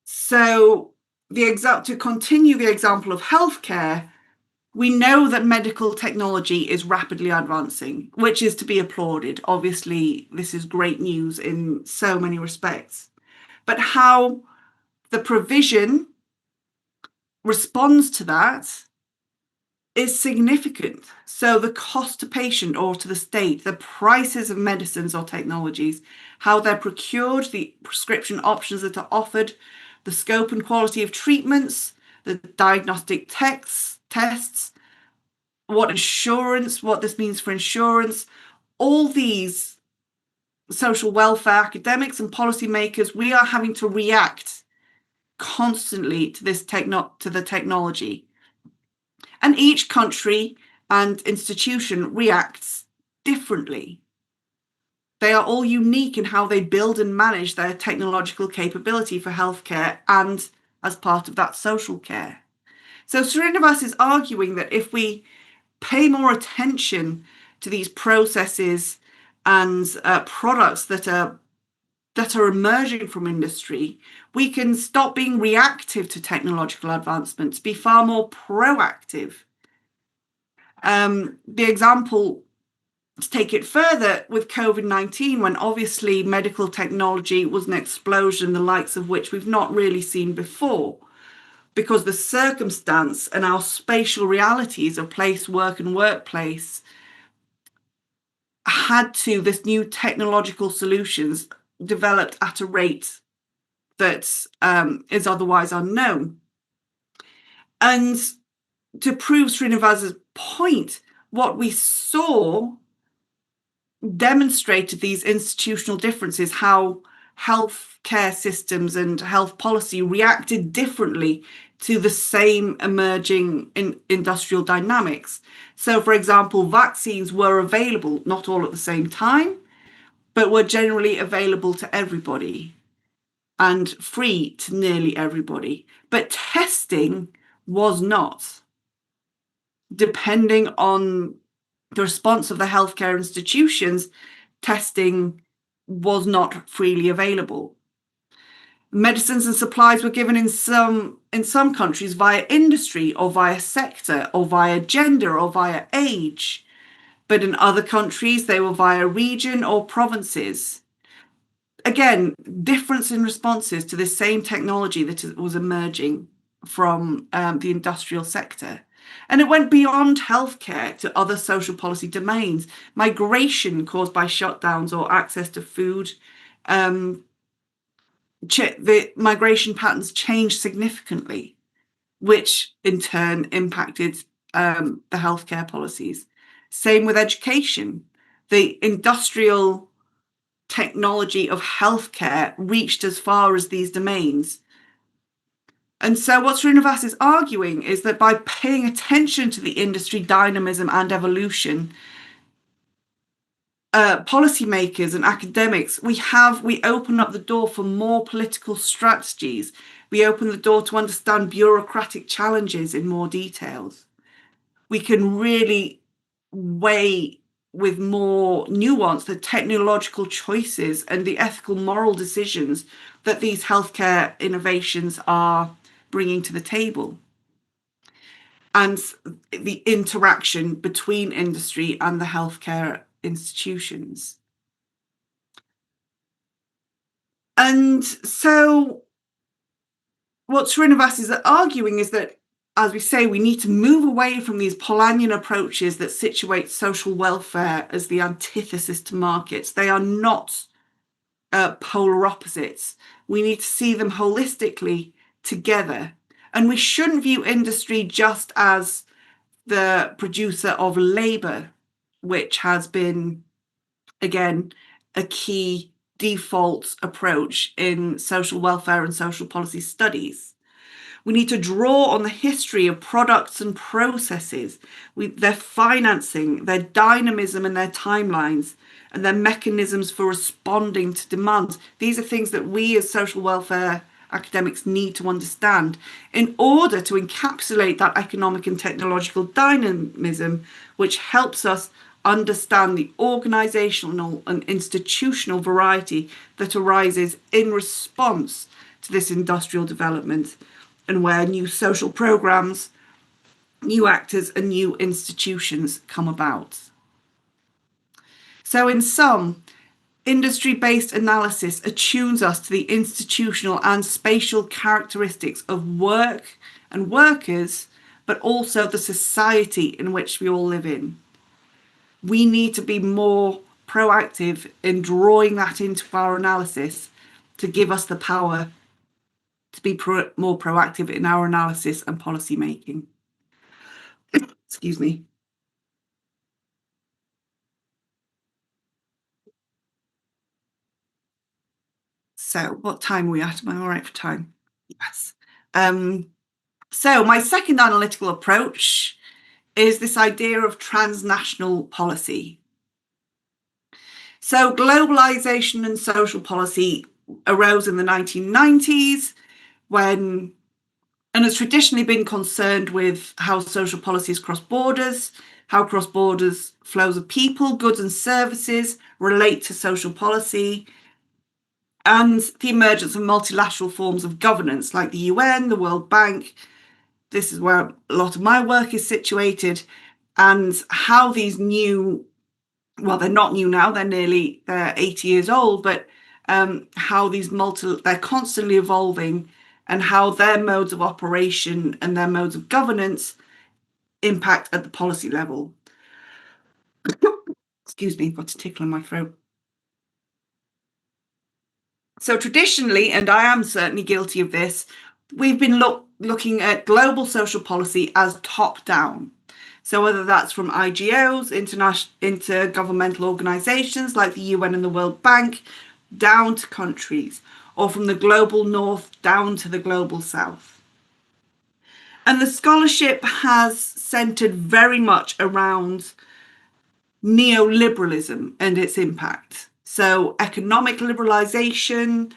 S2: So to continue the example of healthcare, we know that medical technology is rapidly advancing, which is to be applauded. Obviously, this is great news in so many respects. But how the provision responds to that is significant. So the cost to patient or to the state, the prices of medicines or technologies, how they're procured, the prescription options that are offered, the scope and quality of treatments, the diagnostic tests, what this means for insurance, all these social welfare academics and policymakers, we are having to react constantly to this to the technology. And each country and institution reacts differently. They are all unique in how they build and manage their technological capability for healthcare and as part of that social care. So Srinivas is arguing that if we pay more attention to these processes and products that are emerging from industry, we can stop being reactive to technological advancements, be far more proactive. The example, to take it further, with COVID-19, when obviously medical technology was an explosion, the likes of which we've not really seen before, because the circumstance and our spatial realities of place, work, and workplace this new technological solutions developed at a rate that is otherwise unknown. And to prove Srinivas's point, what we saw demonstrated these institutional differences, how healthcare systems and health policy reacted differently to the same emerging industrial dynamics. So, for example, vaccines were available, not all at the same time, but were generally available to everybody and free to nearly everybody. But testing was not. Depending on the response of the healthcare institutions, testing was not freely available. Medicines and supplies were given in some countries via industry or via sector or via gender or via age. but in other countries they were via region or provinces. Again, difference in responses to this same technology that was emerging from the industrial sector. And it went beyond healthcare to other social policy domains. Migration caused by shutdowns or access to food. The migration patterns changed significantly, which in turn impacted the healthcare policies. Same with education. The industrial technology of healthcare reached as far as these domains. And so what Srinivas is arguing is that by paying attention to the industry dynamism and evolution, policymakers and academics, we open up the door for more political strategies. We open the door to understand bureaucratic challenges in more details. We can really weigh with more nuance the technological choices and the ethical moral decisions that these healthcare innovations are bringing to the table, and the interaction between industry and the healthcare institutions. And so what Srinivas is arguing is that, as we say, we need to move away from these Polanyian approaches that situate social welfare as the antithesis to markets. They are not polar opposites. We need to see them holistically together. And we shouldn't view industry just as the producer of labour, which has been, again, a key default approach in social welfare and social policy studies. We need to draw on the history of products and processes, their financing, their dynamism and their timelines, and their mechanisms for responding to demand. These are things that we as social welfare academics need to understand in order to encapsulate that economic and technological dynamism, which helps us understand the organizational and institutional variety that arises in response to this industrial development, and where new social programs, new actors, and new institutions come about. So in sum, industry-based analysis attunes us to the institutional and spatial characteristics of work and workers, but also the society in which we all live in. We need to be more proactive in drawing that into our analysis to give us the power to be more proactive in our analysis and policy making. Excuse me. So what time are we at? Am I all right for time? Yes. So my second analytical approach is this idea of transnational policy. So globalization and social policy arose in the 1990s and has traditionally been concerned with how social policies cross borders, how cross borders flows of people, goods and services relate to social policy, and the emergence of multilateral forms of governance like the UN, the World Bank. This is where a lot of my work is situated, and how these new, well, they're not new now, they're 80 years old, but how these they're constantly evolving, and how their modes of operation and their modes of governance impact at the policy level. Excuse me, I've got a tickle in my throat. So traditionally, and I am certainly guilty of this, we've been looking at global social policy as top-down. So whether that's from IGOs, intergovernmental organisations like the UN and the World Bank, down to countries, or from the global north down to the global south. And the scholarship has centred very much around neoliberalism and its impact. So economic liberalisation,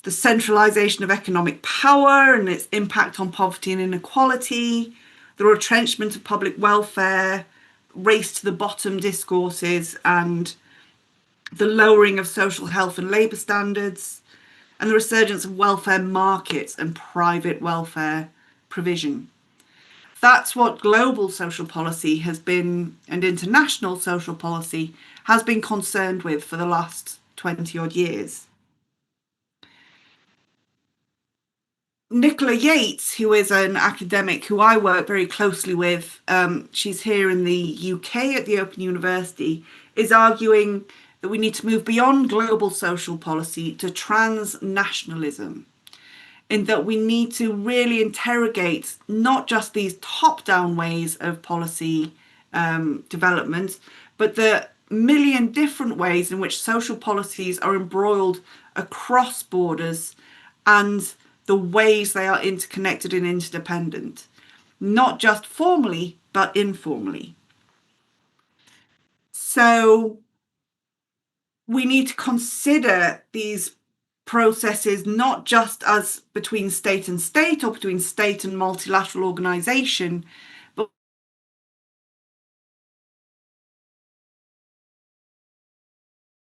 S2: the centralisation of economic power and its impact on poverty and inequality, the retrenchment of public welfare, race to the bottom discourses, and the lowering of social health and labour standards, and the resurgence of welfare markets and private welfare provision. That's what global social policy has been, and international social policy has been concerned with for the last 20 odd years. Nicola Yates, who is an academic who I work very closely with, she's here in the UK at the Open University, is arguing that we need to move beyond global social policy to transnationalism, in that we need to really interrogate not just these top-down ways of policy development, but the million different ways in which social policies are embroiled across borders and the ways they are interconnected and interdependent, not just formally, but informally. So we need to consider these processes not just as between state and state or between state and multilateral organization, but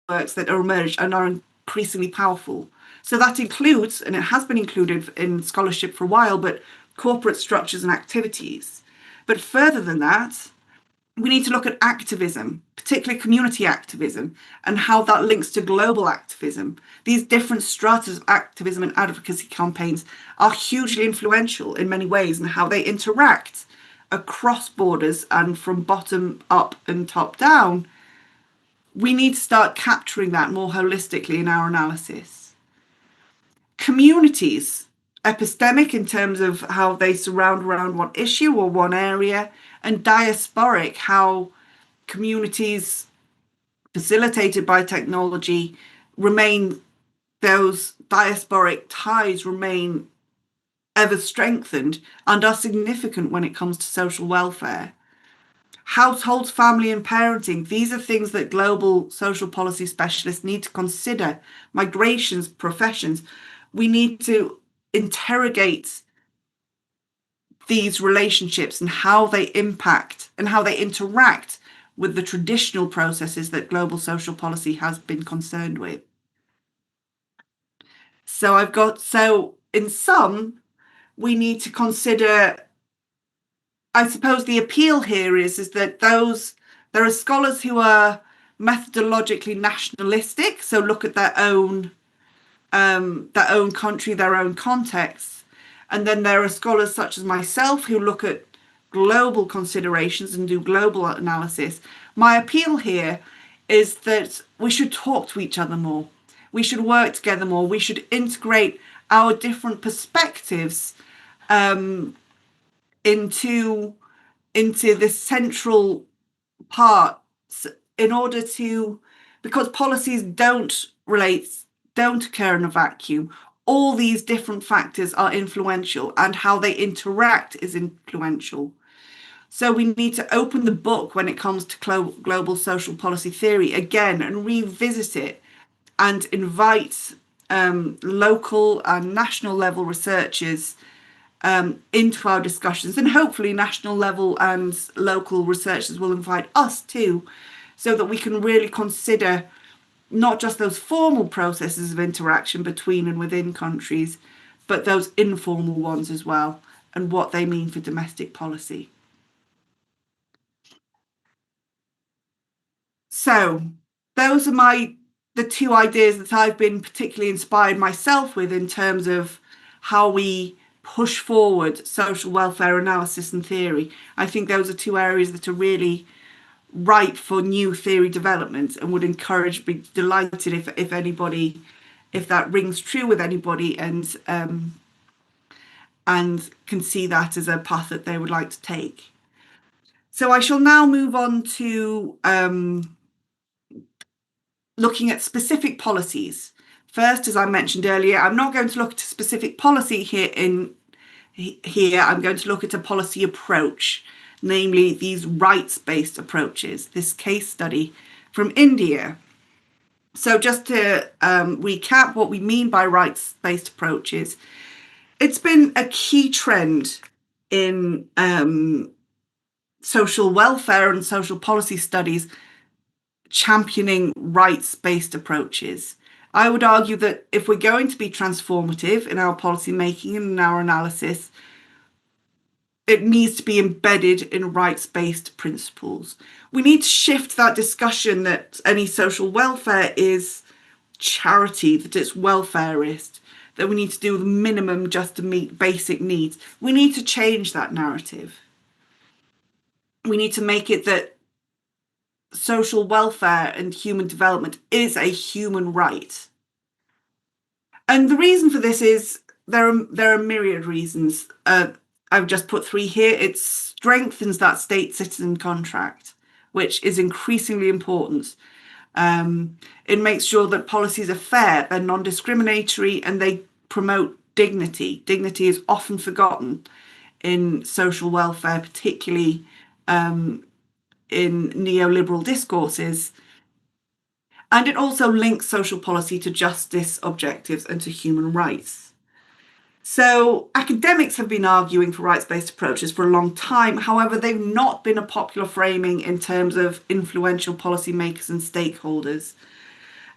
S2: works that are emerged and are increasingly powerful. So that includes, and it has been included in scholarship for a while, but corporate structures and activities. But further than that, we need to look at activism, particularly community activism, and how that links to global activism. These different stratas of activism and advocacy campaigns are hugely influential in many ways, and how they interact across borders and from bottom up and top down. We need to start capturing that more holistically in our analysis. Communities, epistemic in terms of how they surround around one issue or one area, and diasporic, how communities facilitated by technology remain, those diasporic ties remain ever strengthened and are significant when it comes to social welfare. Households, family and parenting, these are things that global social policy specialists need to consider. Migrations, professions, we need to interrogate these relationships and how they impact and how they interact with the traditional processes that global social policy has been concerned with. So in sum, we need to consider, I suppose the appeal here is that there are scholars who are methodologically nationalistic, so look at their own country, their own context. And then there are scholars such as myself who look at global considerations and do global analysis. My appeal here is that we should talk to each other more. We should work together more. We should integrate our different perspectives into the central parts in order to, because policies don't occur in a vacuum. All these different factors are influential, and how they interact is influential. So we need to open the book when it comes to global social policy theory again and revisit it, and invite local and national level researchers into our discussions, and hopefully national level and local researchers will invite us too, so that we can really consider not just those formal processes of interaction between and within countries, but those informal ones as well, and what they mean for domestic policy. So those are the two ideas that I've been particularly inspired myself with in terms of how we push forward social welfare analysis and theory. I think those are two areas that are really ripe for new theory development, and would be delighted if that rings true with anybody, and can see that as a path that they would like to take. So I shall now move on to looking at specific policies. First, as I mentioned earlier, I'm not going to look at a specific policy here. I'm going to look at a policy approach, namely these rights-based approaches, this case study from India. So just to recap what we mean by rights-based approaches, it's been a key trend in social welfare and social policy studies championing rights-based approaches. I would argue that if we're going to be transformative in our policy making and in our analysis, it needs to be embedded in rights-based principles. We need to shift that discussion that any social welfare is charity, that it's welfareist, that we need to do the minimum just to meet basic needs. We need to change that narrative. We need to make it that social welfare and human development is a human right. And the reason for this is there are myriad reasons. I've just put three here. It strengthens that state-citizen contract, which is increasingly important. It makes sure that policies are fair, they're non-discriminatory, and they promote dignity. Dignity is often forgotten in social welfare, particularly in neoliberal discourses. And it also links social policy to justice objectives and to human rights. So academics have been arguing for rights-based approaches for a long time. However, they've not been a popular framing in terms of influential policymakers and stakeholders.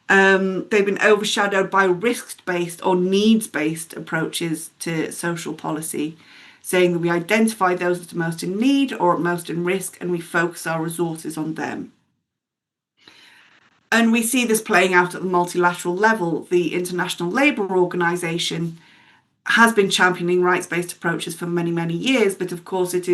S2: They've been overshadowed by risk-based or needs-based approaches to social policy, saying that we identify those that are most in need or most in risk, and we focus our resources on them. And we see this playing out at the multilateral level. The International Labour Organization has been championing rights-based approaches for many, many years, but of course it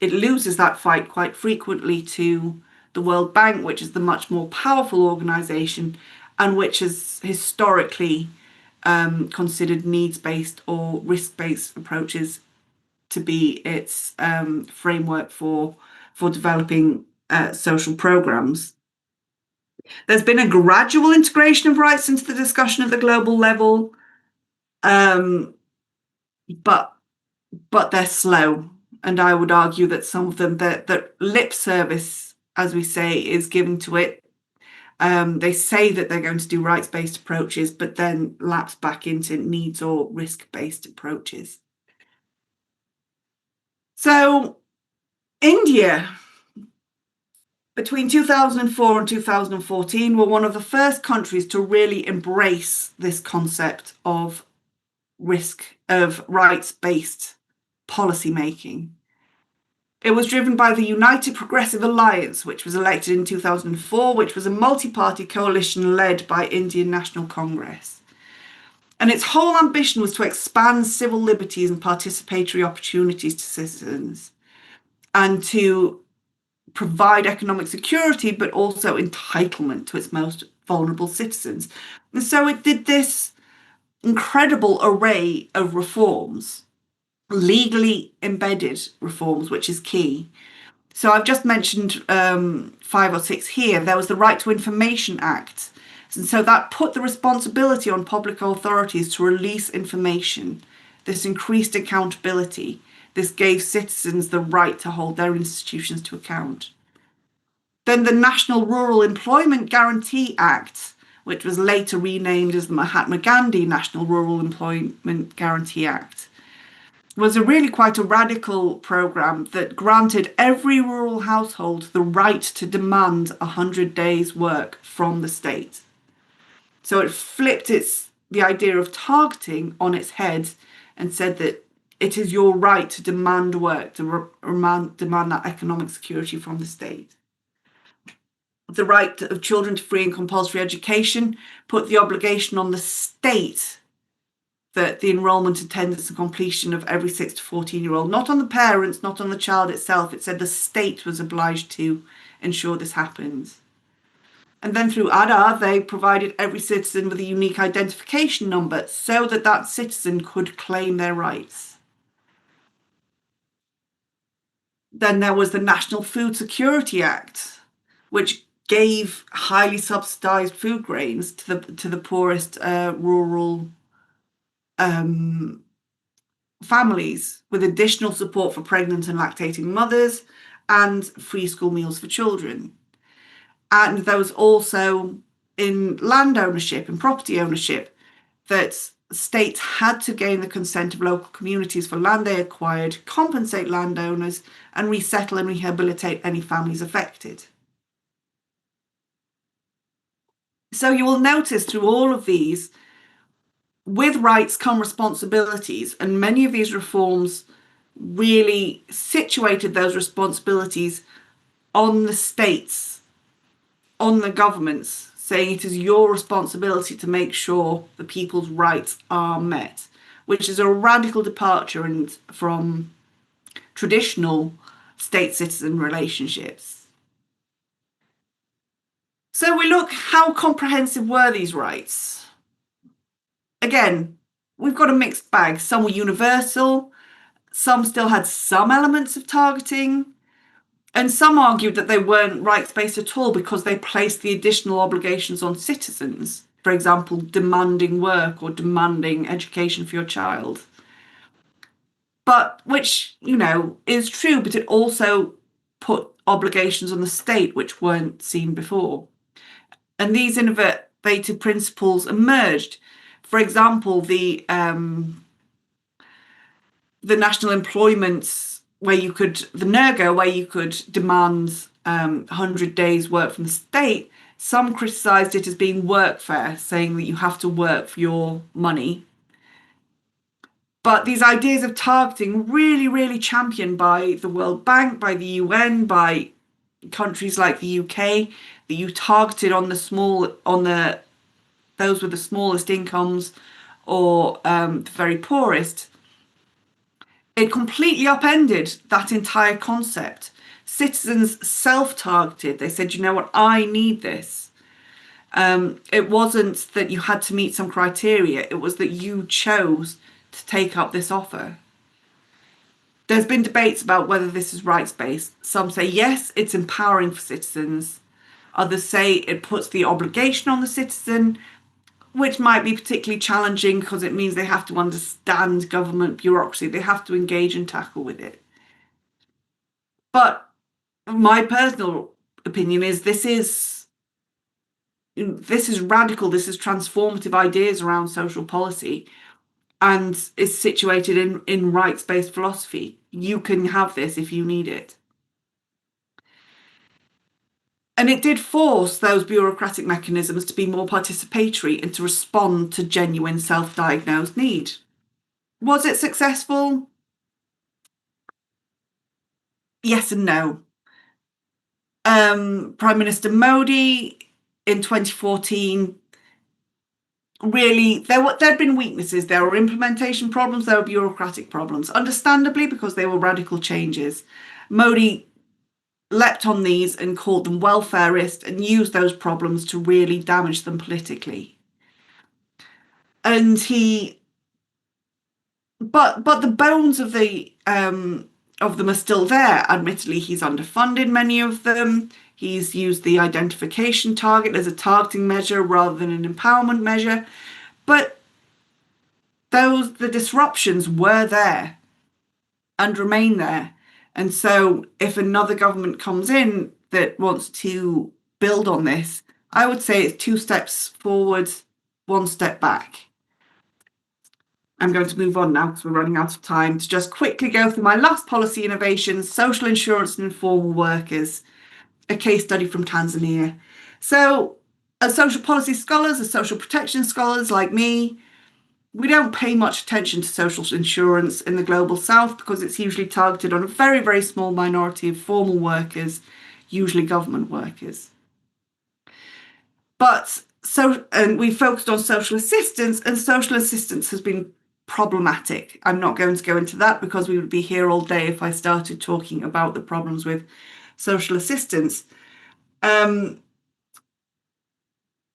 S2: loses that fight quite frequently to the World Bank, which is the much more powerful organization and which has historically considered needs-based or risk-based approaches to be its framework for developing social programs. There's been a gradual integration of rights into the discussion at the global level, but they're slow. And I would argue that some of them, that lip service, as we say, is given to it. They say that they're going to do rights-based approaches, but then lapse back into needs or risk-based approaches. So India, between 2004 and 2014, were one of the first countries to really embrace this concept of rights-based policy making. It was driven by the United Progressive Alliance, which was elected in 2004, which was a multi-party coalition led by Indian National Congress. And its whole ambition was to expand civil liberties and participatory opportunities to citizens and to provide economic security, but also entitlement to its most vulnerable citizens. And so it did this incredible array of reforms, legally embedded reforms, which is key. So I've just mentioned 5 or 6 here. There was the Right to Information Act. And so that put the responsibility on public authorities to release information. This increased accountability. This gave citizens the right to hold their institutions to account. Then the National Rural Employment Guarantee Act, which was later renamed as the Mahatma Gandhi National Rural Employment Guarantee Act, was really quite a radical program that granted every rural household the right to demand 100 days' work from the state. So it flipped the idea of targeting on its head and said that it is your right to demand work, to demand that economic security from the state. The right of children to free and compulsory education put the obligation on the state that the enrolment, attendance and completion of every 6 to 14-year-old, not on the parents, not on the child itself. It said the state was obliged to ensure this happens. And then through Aadhaar, they provided every citizen with a unique identification number so that that citizen could claim their rights. Then there was the National Food Security Act, which gave highly subsidized food grains to the poorest rural families, with additional support for pregnant and lactating mothers and free school meals for children. And there was also in land ownership and property ownership that states had to gain the consent of local communities for land they acquired, compensate landowners, and resettle and rehabilitate any families affected. So you will notice through all of these, with rights come responsibilities, and many of these reforms really situated those responsibilities on the states, on the governments, saying it is your responsibility to make sure the people's rights are met, which is a radical departure from traditional state-citizen relationships. So we look, how comprehensive were these rights? Again, we've got a mixed bag. Some were universal, some still had some elements of targeting, and some argued that they weren't rights-based at all because they placed the additional obligations on citizens, for example, demanding work or demanding education for your child. But which, is true, but it also put obligations on the state which weren't seen before. And these innovative principles emerged. For example, the national employments the NERGO, where you could demand 100 days work from the state, some criticised it as being workfare, saying that you have to work for your money. But these ideas of targeting really, really championed by the World Bank, by the UN, by countries like the UK, that you targeted on those with the smallest incomes or the very poorest. It completely upended that entire concept. Citizens self-targeted. They said, you know what, I need this. It wasn't that you had to meet some criteria. It was that you chose to take up this offer. There's been debates about whether this is rights-based. Some say, yes, it's empowering for citizens. Others say it puts the obligation on the citizen, which might be particularly challenging because it means they have to understand government bureaucracy. They have to engage and tackle with it. But my personal opinion is this is radical. This is transformative ideas around social policy, and is situated in rights-based philosophy. You can have this if you need it. And it did force those bureaucratic mechanisms to be more participatory and to respond to genuine self-diagnosed need. Was it successful? Yes and no. Prime Minister Modi in 2014, really, there'd been weaknesses. There were implementation problems, there were bureaucratic problems, understandably, because they were radical changes. Modi leapt on these and called them welfarist and used those problems to really damage them politically. And but the bones of them are still there. Admittedly, he's underfunded many of them. He's used the identification target as a targeting measure rather than an empowerment measure. But the disruptions were there and remain there. And so if another government comes in that wants to build on this, I would say it's 2 steps forward, 1 step back. I'm going to move on now because we're running out of time, to just quickly go through my last policy innovation, social insurance and informal workers, a case study from Tanzania. So as social policy scholars, as social protection scholars like me, we don't pay much attention to social insurance in the global south because it's usually targeted on a very, very small minority of formal workers, usually government workers. And we focused on social assistance, and social assistance has been problematic. I'm not going to go into that because we would be here all day if I started talking about the problems with social assistance. But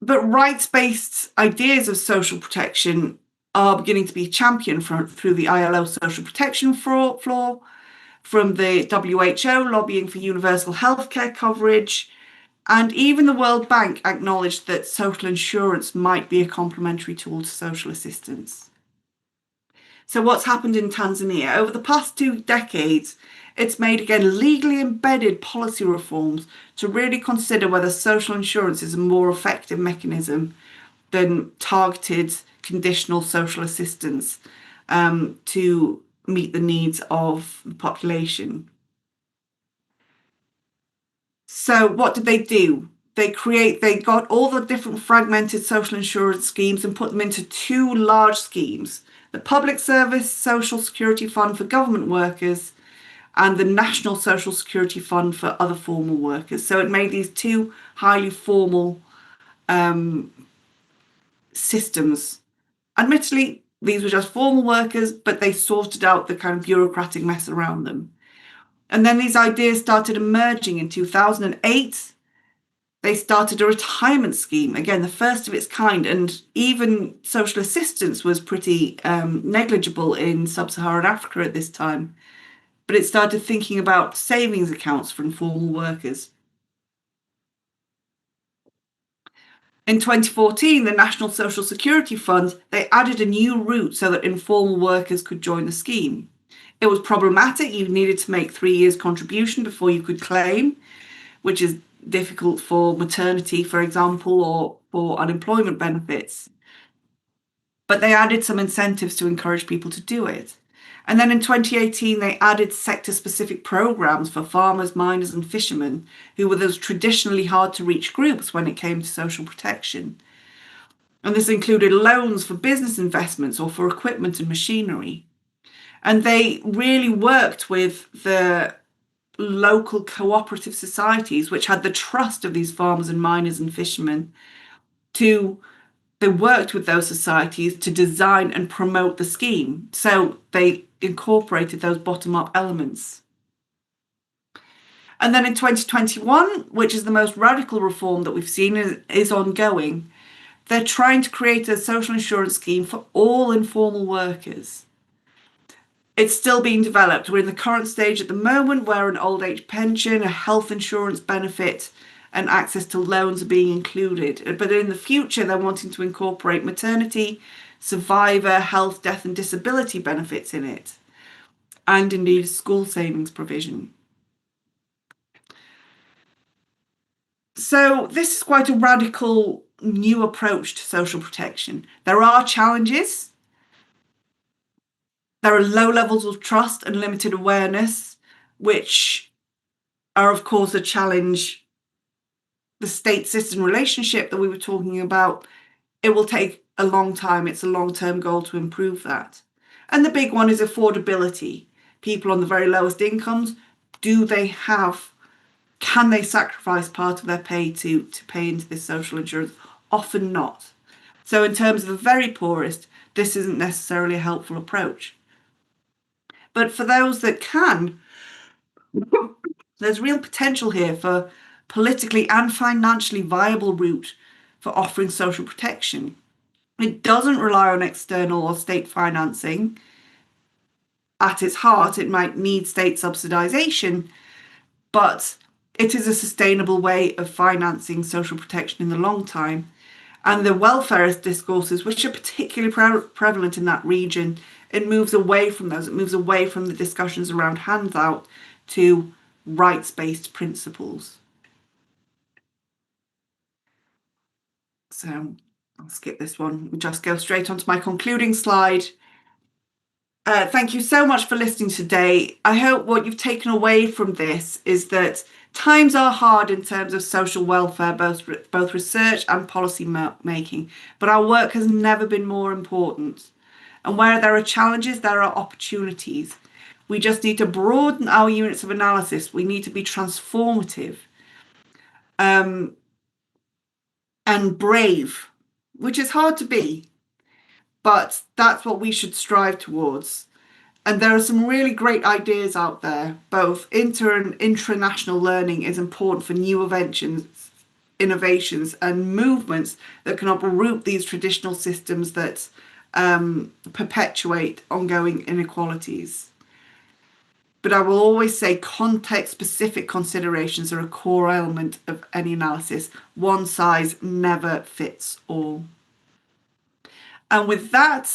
S2: rights-based ideas of social protection are beginning to be championed through the ILO social protection floor, from the WHO lobbying for universal healthcare coverage, and even the World Bank acknowledged that social insurance might be a complementary tool to social assistance. So what's happened in Tanzania? Over the past 2 decades, it's made, again, legally embedded policy reforms to really consider whether social insurance is a more effective mechanism than targeted conditional social assistance to meet the needs of the population. So what did they do? They got all the different fragmented social insurance schemes and put them into 2 large schemes. the Public Service Social Security Fund for government workers, and the National Social Security Fund for other formal workers. So it made these two highly formal systems. Admittedly, these were just formal workers, but they sorted out the kind of bureaucratic mess around them. And then these ideas started emerging in 2008. They started a retirement scheme, again, the first of its kind, and even social assistance was pretty negligible in sub-Saharan Africa at this time. But it started thinking about savings accounts for informal workers. In 2014, the National Social Security Fund, they added a new route so that informal workers could join the scheme. It was problematic. You needed to make 3 years contribution before you could claim, which is difficult for maternity, for example, or for unemployment benefits. But they added some incentives to encourage people to do it. And then in 2018, they added sector-specific programs for farmers, miners, and fishermen, who were those traditionally hard-to-reach groups when it came to social protection. And this included loans for business investments or for equipment and machinery. And they really worked with the local cooperative societies, which had the trust of these farmers and miners and fishermen, they worked with those societies to design and promote the scheme. So they incorporated those bottom-up elements. And then in 2021, which is the most radical reform that we've seen, is ongoing. They're trying to create a social insurance scheme for all informal workers. It's still being developed. We're in the current stage at the moment where an old age pension, a health insurance benefit, and access to loans are being included. But in the future, they're wanting to incorporate maternity, survivor, health, death, and disability benefits in it, and indeed a school savings provision. So this is quite a radical new approach to social protection. There are challenges. There are low levels of trust and limited awareness, which are, of course, a challenge. The state-citizen relationship that we were talking about, it will take a long time. It's a long-term goal to improve that. And the big one is affordability. People on the very lowest incomes, can they sacrifice part of their pay to pay into this social insurance? Often not. So in terms of the very poorest, this isn't necessarily a helpful approach. But for those that can, there's real potential here for politically and financially viable route for offering social protection. It doesn't rely on external or state financing. At its heart, it might need state subsidization, but it is a sustainable way of financing social protection in the long time. And the welfarist discourses, which are particularly prevalent in that region, it moves away from those. It moves away from the discussions around handout to rights-based principles. So I'll skip this one and just go straight on to my concluding slide. Thank you so much for listening today. I hope what you've taken away from this is that times are hard in terms of social welfare, both research and policy making, but our work has never been more important. And where there are challenges, there are opportunities. We just need to broaden our units of analysis. We need to be transformative. And brave, which is hard to be, but that's what we should strive towards. And there are some really great ideas out there. Both inter and intranational learning is important for new innovations and movements that can uproot these traditional systems that perpetuate ongoing inequalities. But I will always say context-specific considerations are a core element of any analysis. One size never fits all. And with that,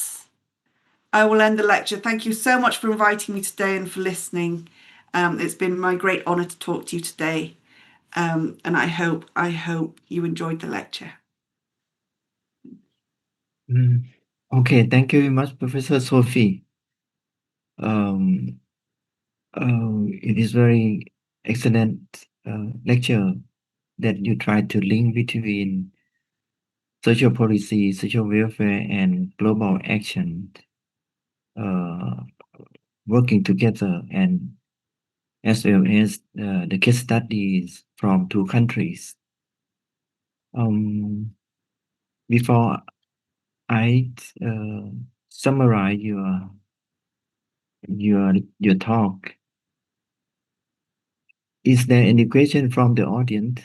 S2: I will end the lecture. Thank you so much for inviting me today and for listening. It's been my great honour to talk to you today. And I hope you enjoyed the lecture.
S1: Okay, thank you very much, Professor Sophie. It is very excellent lecture that you try to link between social policy, social welfare, and global action. working together, and as well as the case studies from two countries. Before I summarize your talk, is there any question from the audience?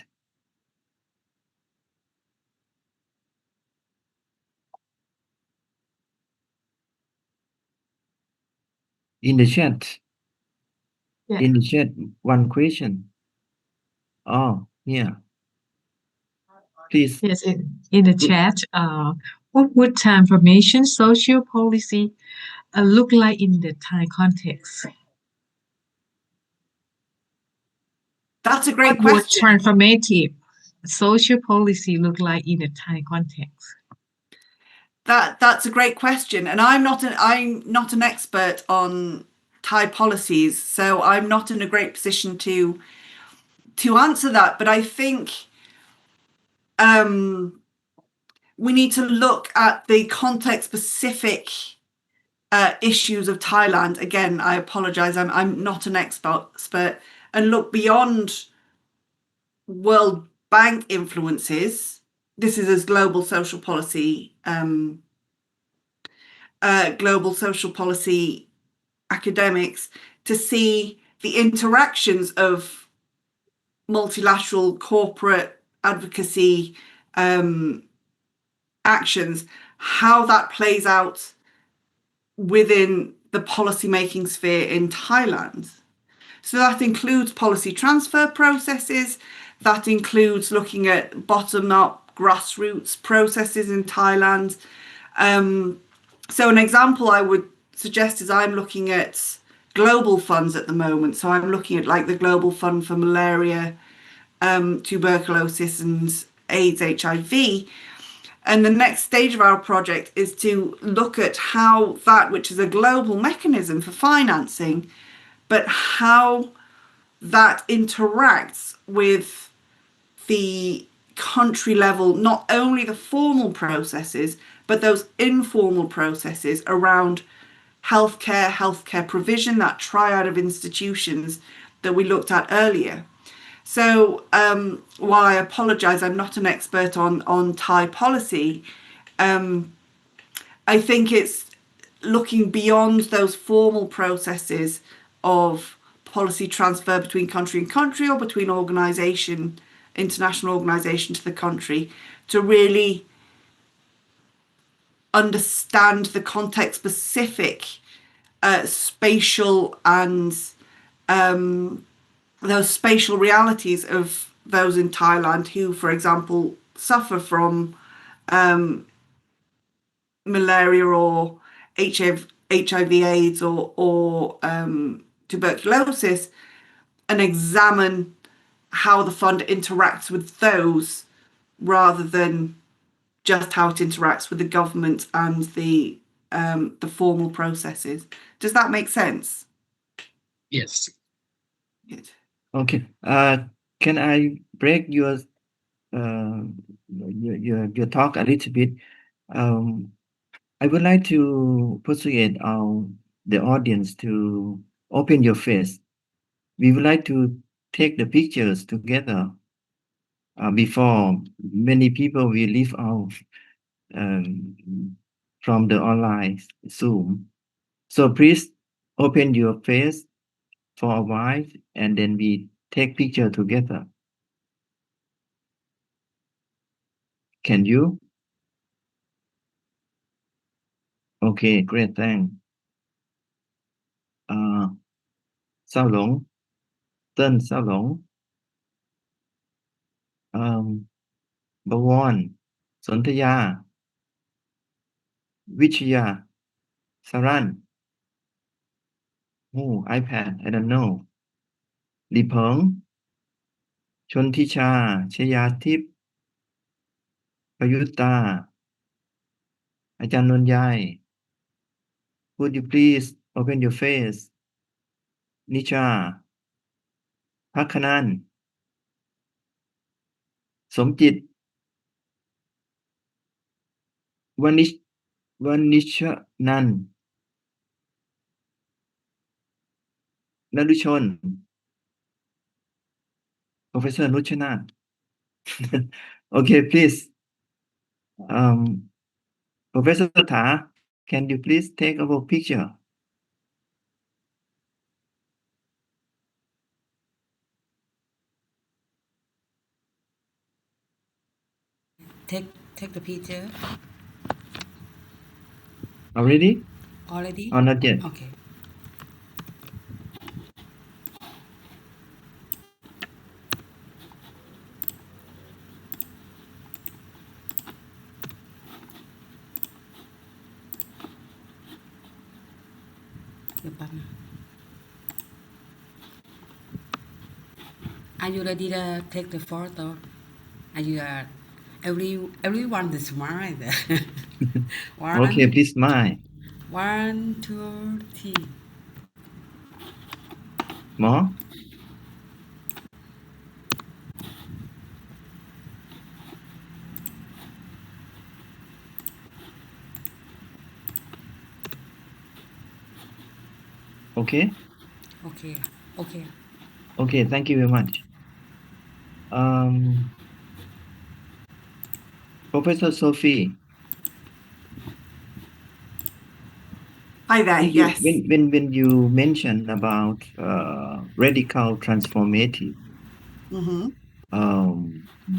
S1: In the chat.
S6: Yeah.
S1: In the chat, one question. Oh, yeah. Please.
S6: Yes, in the chat, what would transformation social policy look like in the Thai context?
S2: That's a great
S6: What would
S2: question.
S6: transformative social policy look like in the Thai context?
S2: That's a great question, and I'm not an expert on Thai policies, so I'm not in a great position to answer that. But I think we need to look at the context specific issues of Thailand. Again, I apologize, I'm not an expert, and look beyond World Bank influences. This is as global social policy academics, to see the interactions of multilateral corporate advocacy actions, how that plays out within the policy-making sphere in Thailand. So that includes policy transfer processes, that includes looking at bottom-up grassroots processes in Thailand. So an example I would suggest is I'm looking at global funds at the moment. So I'm looking at like the Global Fund for Malaria, Tuberculosis and AIDS, HIV. And the next stage of our project is to look at how that, which is a global mechanism for financing, but how that interacts with the country level, not only the formal processes, but those informal processes around healthcare provision, that triad of institutions that we looked at earlier. So while I apologize, I'm not an expert on Thai policy, I think it's looking beyond those formal processes of policy transfer between country and country or between international organisation to the country, to really understand the context specific spatial and those spatial realities of those in Thailand who, for example, suffer from malaria or HIV/AIDS or tuberculosis, and examine how the fund interacts with those rather than just how it interacts with the government and the formal processes. Does that make sense?
S5: Yes.
S2: Good.
S1: Okay. Can I break your talk a little bit? I would like to persuade the audience to open your face. We would like to take the pictures together before many people will leave out from the online Zoom. So please open your face for a while, and then we take picture together. Can you? Okay, great, thanks. Sao Long, Tân Sao Long, Bawon, Sontaya, Vichya, Saran, iPad, I don't know. Li Peng, Chontisha, Chayatip, Payutta, Ajahn Nonyai. Would you please open your face? Nisha, Phakhanan, Somjit, Vanisha Nan, Naruchon, Professor Nuchana. Okay, please. Professor Tha, can you please take our picture?
S3: take the picture
S1: Already
S3: already
S1: or not yet?
S3: okay เดี๋ยวแป๊บนะ Are you ready to take the photo? Are you everyone is smile
S1: Okay, please smile.
S3: 1 2 3
S1: More. Okay.
S3: okay okay
S1: Okay, thank you very much. Professor Sophie,
S2: Hi there.
S1: when you,
S2: Yes.
S1: when you mentioned about radical transformative,
S2: Mm-hmm.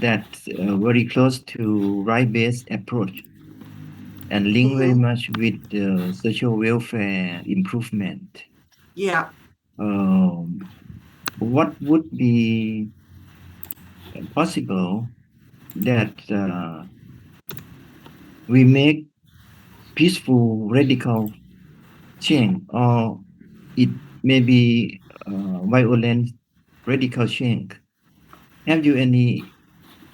S1: that's very close to right-based approach and linked very much with social welfare improvement.
S2: Yeah.
S1: What would be possible that we make peaceful radical change, or it may be violent radical change? Have you any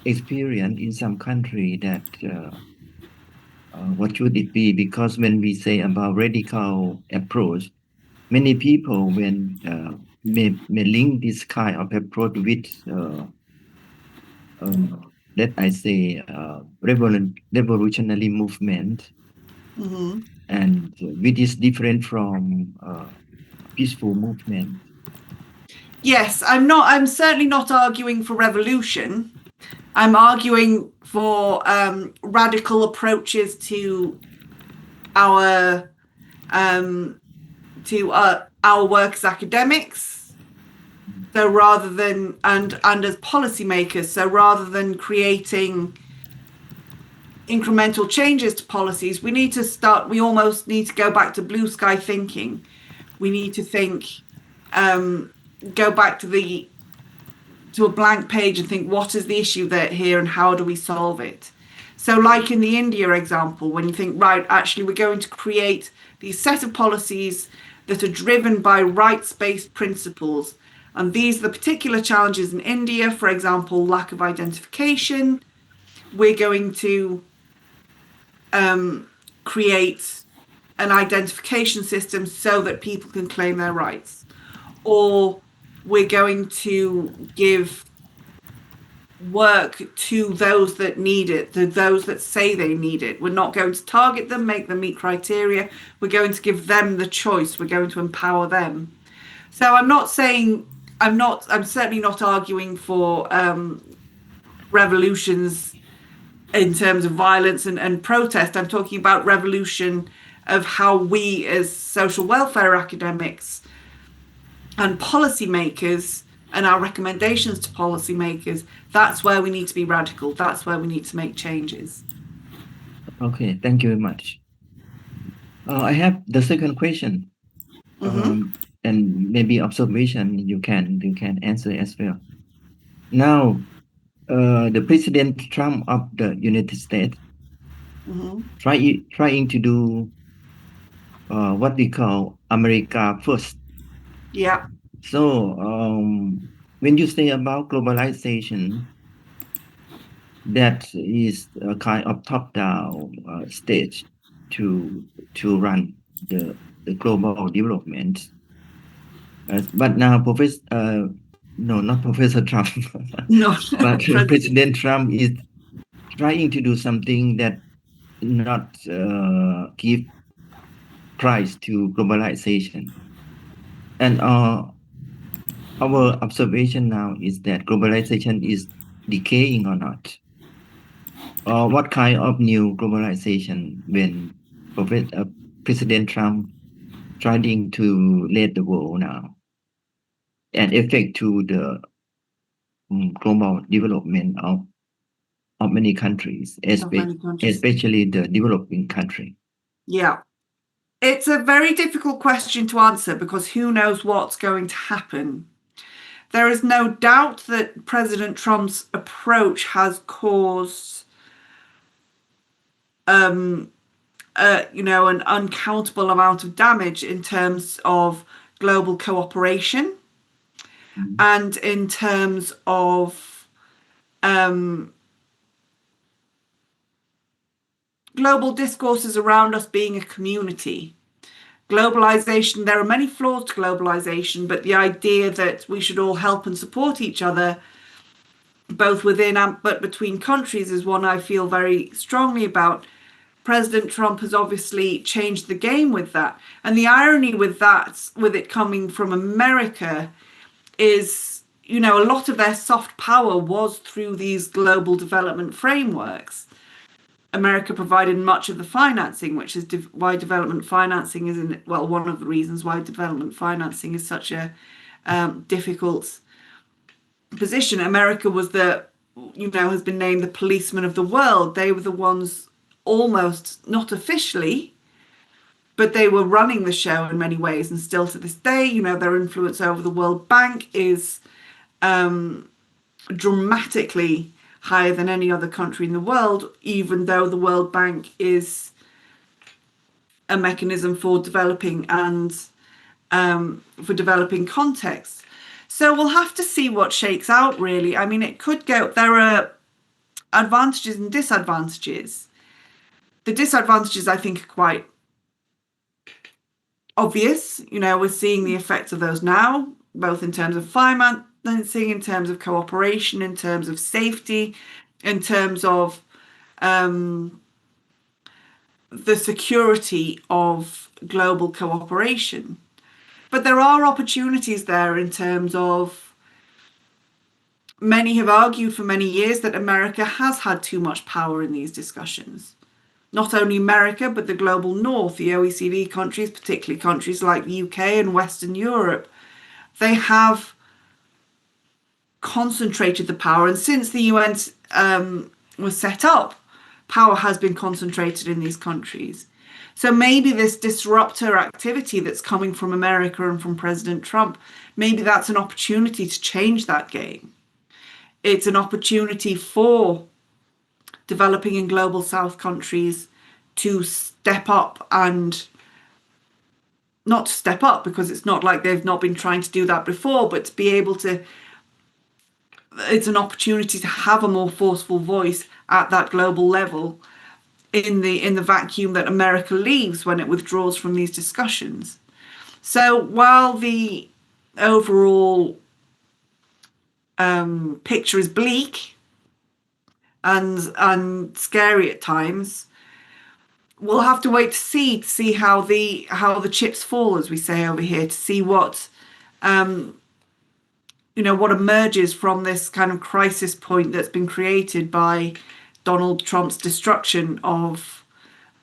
S1: experience in some country that what should it be? Because when we say about radical approach, many people when may link this kind of approach with let I say revolutionary movement,
S2: Mm-hmm.
S1: and which is different from peaceful movement.
S2: Yes, I'm certainly not arguing for revolution. I'm arguing for radical approaches to our work as academics. So rather than and as policymakers, so rather than creating incremental changes to policies, we almost need to go back to blue sky thinking. We need to think, go back to a blank page and think, what is the issue here and how do we solve it? So like in the India example, when you think, right, actually we're going to create these set of policies that are driven by rights-based principles. And these are the particular challenges in India, for example, lack of identification. We're going to create an identification system so that people can claim their rights. Or we're going to give work to those that need it, to those that say they need it. We're not going to target them, make them meet criteria. We're going to give them the choice. We're going to empower them. So I'm certainly not arguing for revolutions in terms of violence and protest. I'm talking about revolution of how we as social welfare academics and policymakers and our recommendations to policymakers, that's where we need to be radical. That's where we need to make changes.
S1: Okay, thank you very much. I have the second question, and maybe observation you can answer as well. Now, the President Trump of the United States trying to do what we call America first.
S2: Yeah.
S1: So when you say about globalization, that is a kind of top-down stage to run the global development. But now, no, not Professor Trump,
S2: No,
S1: but President Trump is trying to do something that not give price to globalization. And our observation now is that globalization is decaying or not? Or what kind of new globalization when President Trump trying to lead the world now and affect to the global development of many countries,
S2: many countries.
S1: especially the developing country?
S2: Yeah. It's a very difficult question to answer because who knows what's going to happen. There is no doubt that President Trump's approach has caused, an uncountable amount of damage in terms of global cooperation and in terms of global discourses around us being a community. Globalization, there are many flaws to globalization, but the idea that we should all help and support each other, both within and but between countries, is one I feel very strongly about. President Trump has obviously changed the game with that. And the irony with that, with it coming from America, is, a lot of their soft power was through these global development frameworks. America provided much of the financing, which is why development financing is one of the reasons why development financing is such a difficult position. America was has been named the policeman of the world. They were the ones, almost not officially, but they were running the show in many ways. And still to this day, their influence over the World Bank is dramatically higher than any other country in the world, even though the World Bank is a mechanism for developing and for developing context. So we'll have to see what shakes out, really. I mean, it could go, there are advantages and disadvantages. The disadvantages, I think, are quite obvious. We're seeing the effects of those now, both in terms of financing, in terms of cooperation, in terms of safety, in terms of the security of global cooperation. But there are opportunities there in terms of, many have argued for many years that America has had too much power in these discussions. Not only America, but the global north, the OECD countries, particularly countries like the UK and Western Europe, they have concentrated the power. And since the UN was set up, power has been concentrated in these countries. So maybe this disruptor activity that's coming from America and from President Trump, maybe that's an opportunity to change that game. It's an opportunity for developing in global south countries to step up, and not to step up because it's not like they've not been trying to do that before, but to be able to, it's an opportunity to have a more forceful voice at that global level in the vacuum that America leaves when it withdraws from these discussions. So while the overall picture is bleak and scary at times, we'll have to wait to see how the chips fall, as we say over here, to see what what emerges from this kind of crisis point that's been created by Donald Trump's destruction of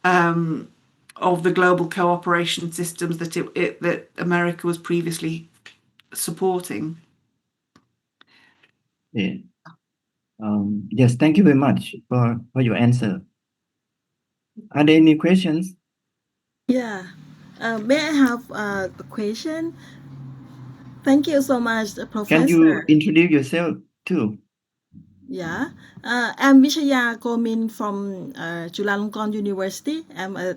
S2: the global cooperation systems that America was previously supporting.
S1: Yeah. Yes, thank you very much for your answer. Are there any questions?
S7: Yeah. May I have a question? Thank you so much, Professor.
S1: Can you introduce yourself too?
S7: Yeah. I'm Vishaya Komin from Chulalongkorn University. I'm a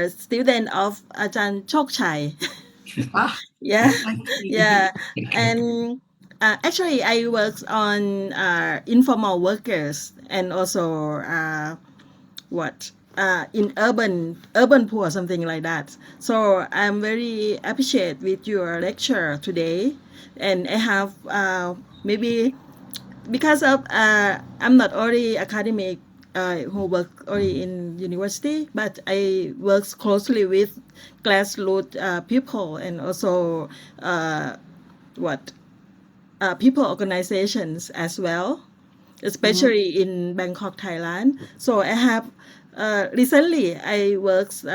S7: student of Ajahn Chokchai. Yeah. Yeah. And actually, I work on informal workers and also in urban poor, something like that. So I'm very appreciate with your lecture today, and I have maybe because of I'm not only academic who work only in university, but I work closely with grassroots people and also people organizations as well, especially in Bangkok, Thailand. So I have recently I worked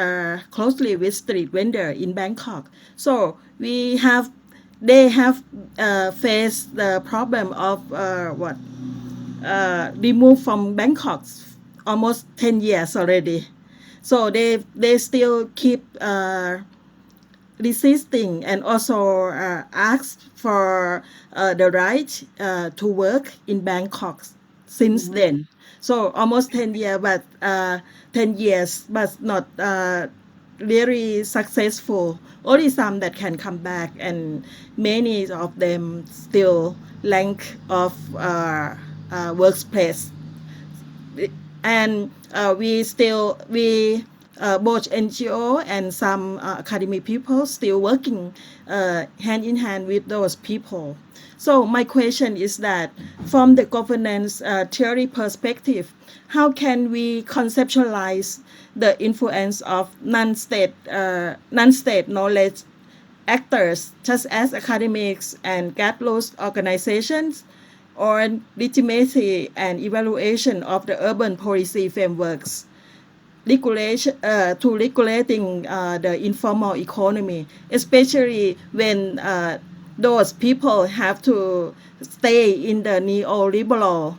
S7: closely with street vendor in Bangkok. So they have faced the problem of removed from Bangkok almost 10 years already. So they still keep resisting and also ask for the right to work in Bangkok since then. So almost 10 years, but 10 years, but not very successful. Only some that can come back, and many of them still lack of workplace. And we both NGO and some academic people still working hand in hand with those people. So my question is that from the governance theory perspective, how can we conceptualize the influence of non-state knowledge actors, such as academics and grassroots organizations, on legitimacy and evaluation of the urban policy frameworks to regulating the informal economy, especially when those people have to stay in the neoliberal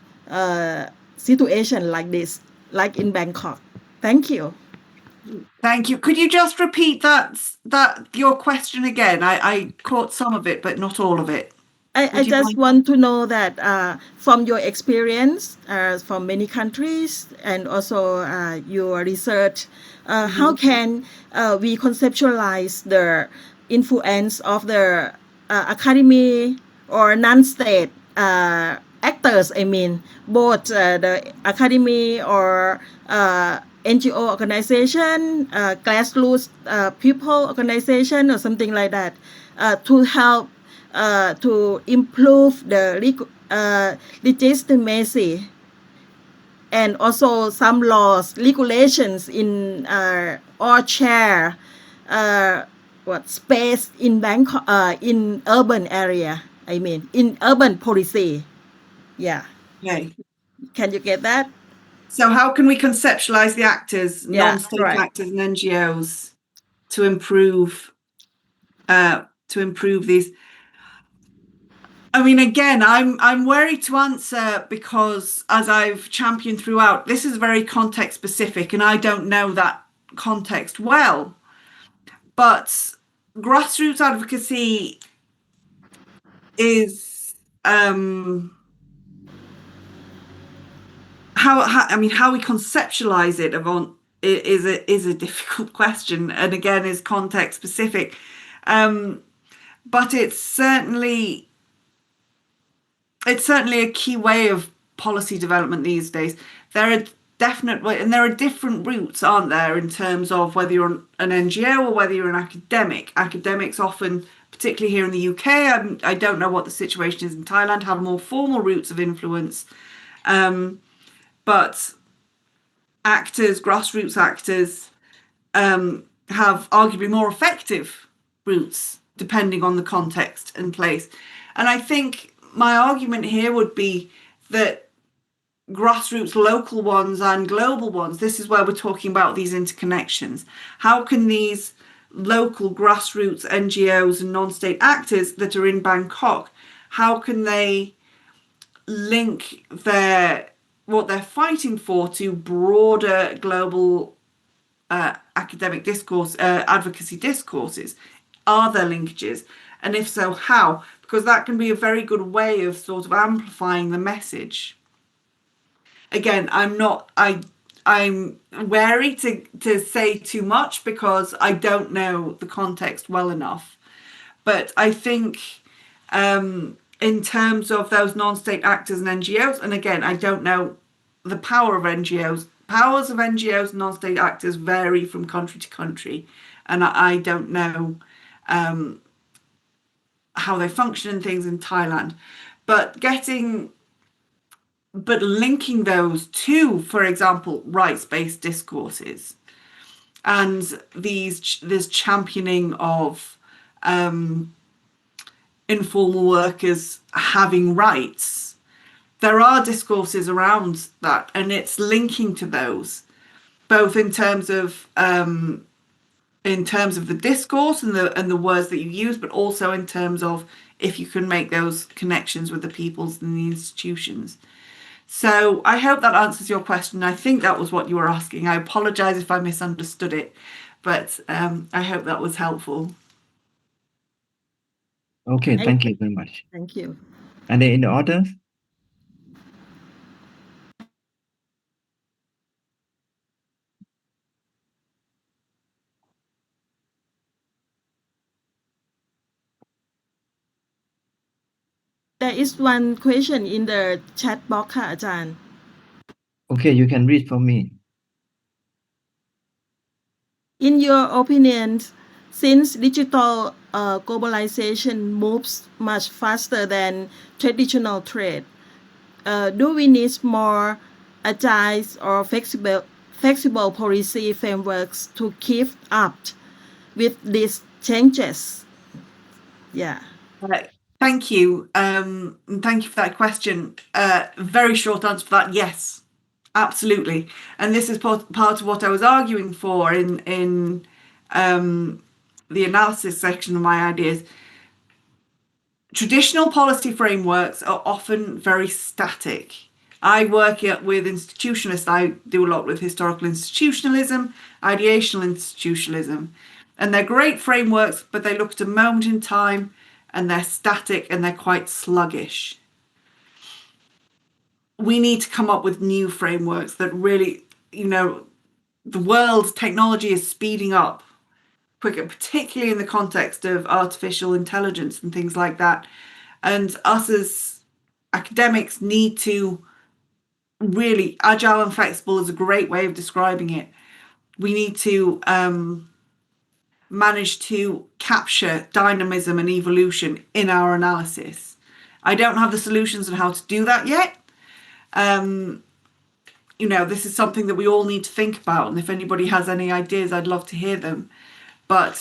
S7: situation like this, like in Bangkok. Thank you.
S2: Thank you. Could you just repeat that your question again? I caught some of it, but not all of it.
S7: I just want to know that from your experience from many countries and also your research, how can we conceptualize the influence of the academy or non-state actors? I mean, both the academy or NGO organization, grassroots people organization or something like that, to help to improve the legitimacy and also some laws, regulations in or share space in Bangkok, in urban area. I mean, in urban policy. Yeah.
S2: Okay.
S7: Can you get that?
S2: So how can we conceptualize the actors,
S7: Yeah,
S2: non-state
S7: right.
S2: actors and NGOs to improve these? I mean, again, I'm wary to answer because, as I've championed throughout, this is very context specific, and I don't know that context well. But grassroots advocacy is how we conceptualize it is a difficult question, and again is context specific. But it's certainly a key way of policy development these days. There are there are different routes, aren't there, in terms of whether you're an NGO or whether you're an academic. Academics often, particularly here in the UK, I don't know what the situation is in Thailand, have more formal routes of influence. But grassroots actors, have arguably more effective routes depending on the context and place. And I think my argument here would be that grassroots, local ones and global ones, this is where we're talking about these interconnections. How can these local grassroots NGOs and non-state actors that are in Bangkok, how can they link what they're fighting for to broader global academic discourse, advocacy discourses? Are there linkages? And if so, how? Because that can be a very good way of sort of amplifying the message. Again, I'm wary to say too much because I don't know the context well enough. But I think in terms of those non-state actors and NGOs, and again, I don't know the power of NGOs. Powers of NGOs and non-state actors vary from country to country, and I don't know how they function and things in Thailand. But linking those to, for example, rights-based discourses and this championing of informal workers having rights. There are discourses around that, and it's linking to those, both in terms of the discourse and the words that you use, but also in terms of if you can make those connections with the peoples and the institutions. So I hope that answers your question. I think that was what you were asking. I apologize if I misunderstood it, but I hope that was helpful.
S1: Okay, thank you very much.
S7: Thank you.
S1: And then in the order,
S7: There is one question in the chat box ค่ะอาจารย์
S1: okay, you can read for me.
S7: In your opinion, since digital globalization moves much faster than traditional trade, do we need more agile or flexible policy frameworks to keep up with these changes? Yeah.
S2: Thank you. And thank you for that question. Very short answer for that, yes, absolutely. And this is part of what I was arguing for in the analysis section of my ideas. Traditional policy frameworks are often very static. I work with institutionalists. I do a lot with historical institutionalism, ideational institutionalism. And they're great frameworks, but they look at a moment in time, and they're static and they're quite sluggish. We need to come up with new frameworks that really, the world's technology is speeding up quicker, particularly in the context of artificial intelligence and things like that. And us as academics need to really, agile and flexible is a great way of describing it. We need to manage to capture dynamism and evolution in our analysis. I don't have the solutions on how to do that yet. This is something that we all need to think about, and if anybody has any ideas, I'd love to hear them. But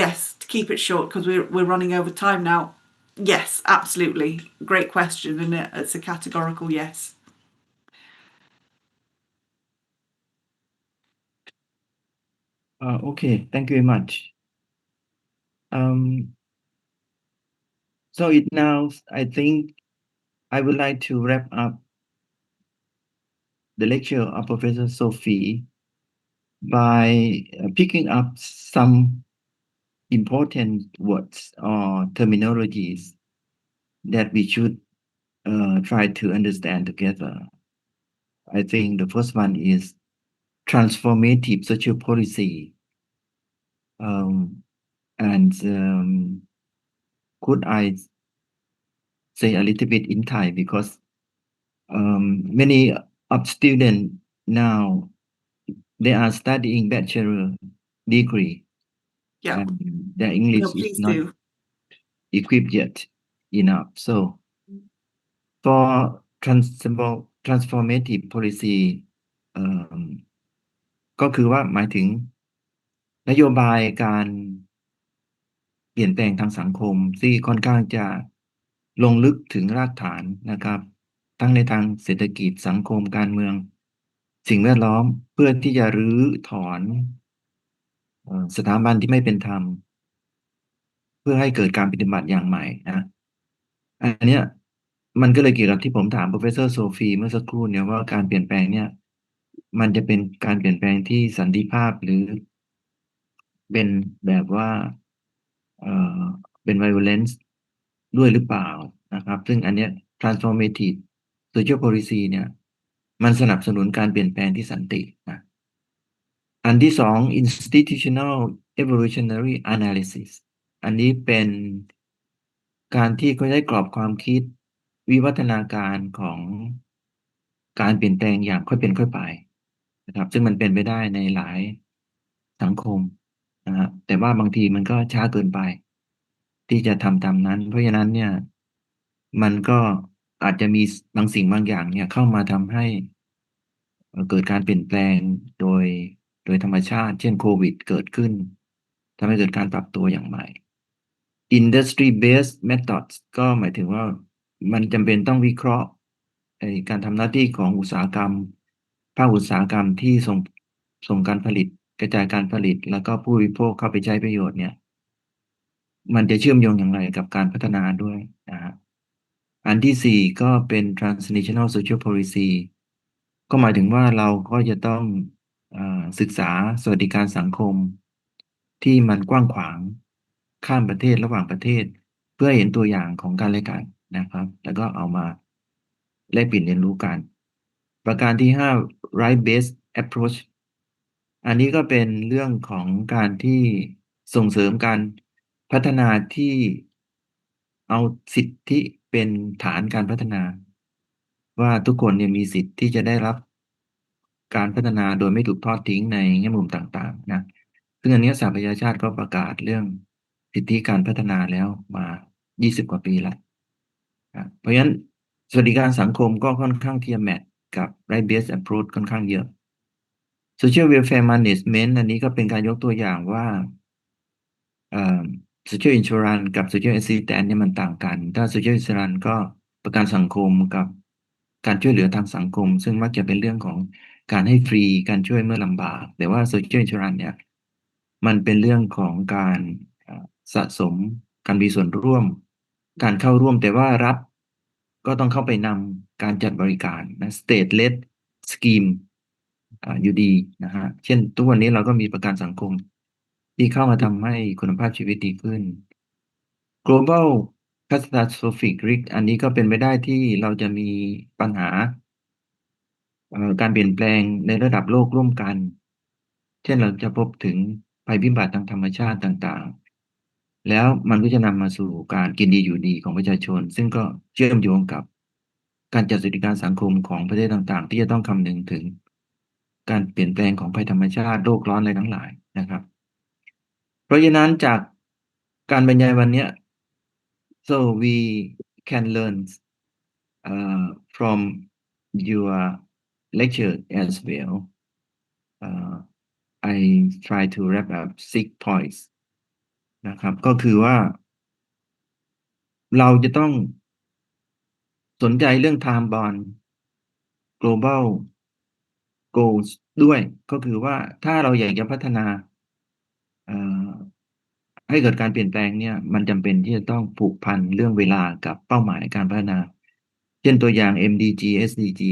S2: yes, to keep it short, because we're running over time now. Yes, absolutely. Great question, and it's a categorical yes.
S1: Okay, thank you very much. So now I think I would like to wrap up the lecture of Professor Sophie by picking up some important words or terminologies that we should try to understand together. I think the first one is transformative social policy. And could I say a little bit in Thai, because many of students now, they are studying bachelor degree.
S2: Yeah.
S1: And their English is
S2: Please
S1: not
S2: do.
S1: equipped yet enough. So for transformative policy ก็คือว่าหมายถึงนโยบายการเปลี่ยนแปลงทางสังคมที่ค่อนข้างจะลงลึกถึงรากฐานนะครับทั้งในทางเศรษฐกิจสังคมการเมืองสิ่งแวดล้อมเพื่อที่จะรื้อถอนสถาบันที่ไม่เป็นธรรมเพื่อให้เกิดการปฏิบัติอย่างใหม่นะอันเนี้ยมันก็เลยเกี่ยวกับที่ผมถาม Professor Sophie เมื่อสักครู่เนี่ยว่าการเปลี่ยนแปลงเนี่ยมันจะเป็นการเปลี่ยนแปลงที่สันติภาพหรือเป็นแบบว่าเป็น violence ด้วยหรือเปล่านะครับซึ่งอันเนี้ย transformative social policy เนี่ยมันสนับสนุนการเปลี่ยนแปลงที่สันตินะอันที่สอง institutional evolutionary analysis อันนี้เป็นการที่เขาใช้กรอบความคิดวิวัฒนาการของการเปลี่ยนแปลงอย่างค่อยเป็นค่อยไปนะครับซึ่งมันเป็นไปได้ในหลายสังคมนะฮะแต่ว่าบางทีมันก็ช้าเกินไปที่จะทำตามนั้นเพราะฉะนั้นเนี่ยมันก็อาจจะมีบางสิ่งบางอย่างเนี่ยเข้ามาทำให้เกิดการเปลี่ยนแปลงโดยธรรมชาติเช่นโควิดเกิดขึ้นทำให้เกิดการปรับตัวอย่างใหม่ industry based methods ก็หมายถึงว่ามันจำเป็นต้องวิเคราะห์การทำหน้าที่ของอุตสาหกรรมภาคอุตสาหกรรมที่ส่งการผลิตกระจายการผลิตแล้วก็ผู้บริโภคเข้าไปใช้ประโยชน์เนี่ยมันจะเชื่อมโยงอย่างไรกับการพัฒนาด้วยนะฮะอันที่สี่ก็เป็น transnational social policy ก็หมายถึงว่าเราก็จะต้องศึกษาสวัสดิการสังคมที่มันกว้างขวางข้ามประเทศระหว่างประเทศ เพื่อเห็นตัวอย่างของการแลกกันนะครับ แล้วก็เอามาแลกเปลี่ยนเรียนรู้กัน ประการที่ห้า right based approach อันนี้ก็เป็นเรื่องของการที่ส่งเสริมการพัฒนาที่เอาสิทธิเป็นฐานการพัฒนา ว่าทุกคนเนี่ยมีสิทธิ์ที่จะได้รับการพัฒนาโดยไม่ถูกทอดทิ้งในแง่มุมต่างๆนะซึ่งอันนี้สหประชาชาติก็ประกาศเรื่องสิทธิการพัฒนาแล้วมา20 กว่าปีแล้วเพราะฉะนั้นสวัสดิการสังคมก็ค่อนข้างที่จะแมทกับ right based approach ค่อนข้างเยอะ social welfare management อันนี้ก็เป็นการยกตัวอย่างว่าsocial insurance กับ social assistance เนี่ยมันต่างกัน ถ้า social insurance ก็ประกันสังคมกับการช่วยเหลือทางสังคม ซึ่งมักจะเป็นเรื่องของการให้ฟรีการช่วยเมื่อลำบาก แต่ว่า social insurance เนี่ยมันเป็นเรื่องของการสะสมการมีส่วนร่วม การเข้าร่วมแต่ว่ารัฐก็ต้องเข้าไปนำการจัดบริการนะ state led scheme อยู่ดีนะฮะเช่นทุกวันนี้เราก็มีประกันสังคมที่เข้ามาทำให้คุณภาพชีวิตดีขึ้น global catastrophic risk อันนี้ก็เป็นไปได้ที่เราจะมีปัญหาการเปลี่ยนแปลงในระดับโลกร่วมกัน เช่นเราจะพบถึงภัยพิบัติทางธรรมชาติต่างๆ แล้วมันก็จะนำมาสู่การกินดีอยู่ดีของประชาชน ซึ่งก็เชื่อมโยงกับการจัดสวัสดิการสังคมของประเทศต่างๆ ที่จะต้องคำนึงถึงการเปลี่ยนแปลงของภัยธรรมชาติโลกร้อนอะไรทั้งหลายนะครับ เพราะฉะนั้นจากการบรรยายวันนี้ so we can learn from your lecture as well I try to wrap up 6 points นะครับก็คือว่าเราจะต้องสนใจเรื่อง time bound global goals ด้วยก็คือว่าถ้าเราอยากจะพัฒนาให้เกิดการเปลี่ยนแปลงเนี่ยมันจำเป็นที่จะต้องผูกพันเรื่องเวลากับเป้าหมายการพัฒนาเช่นตัวอย่าง MDG SDG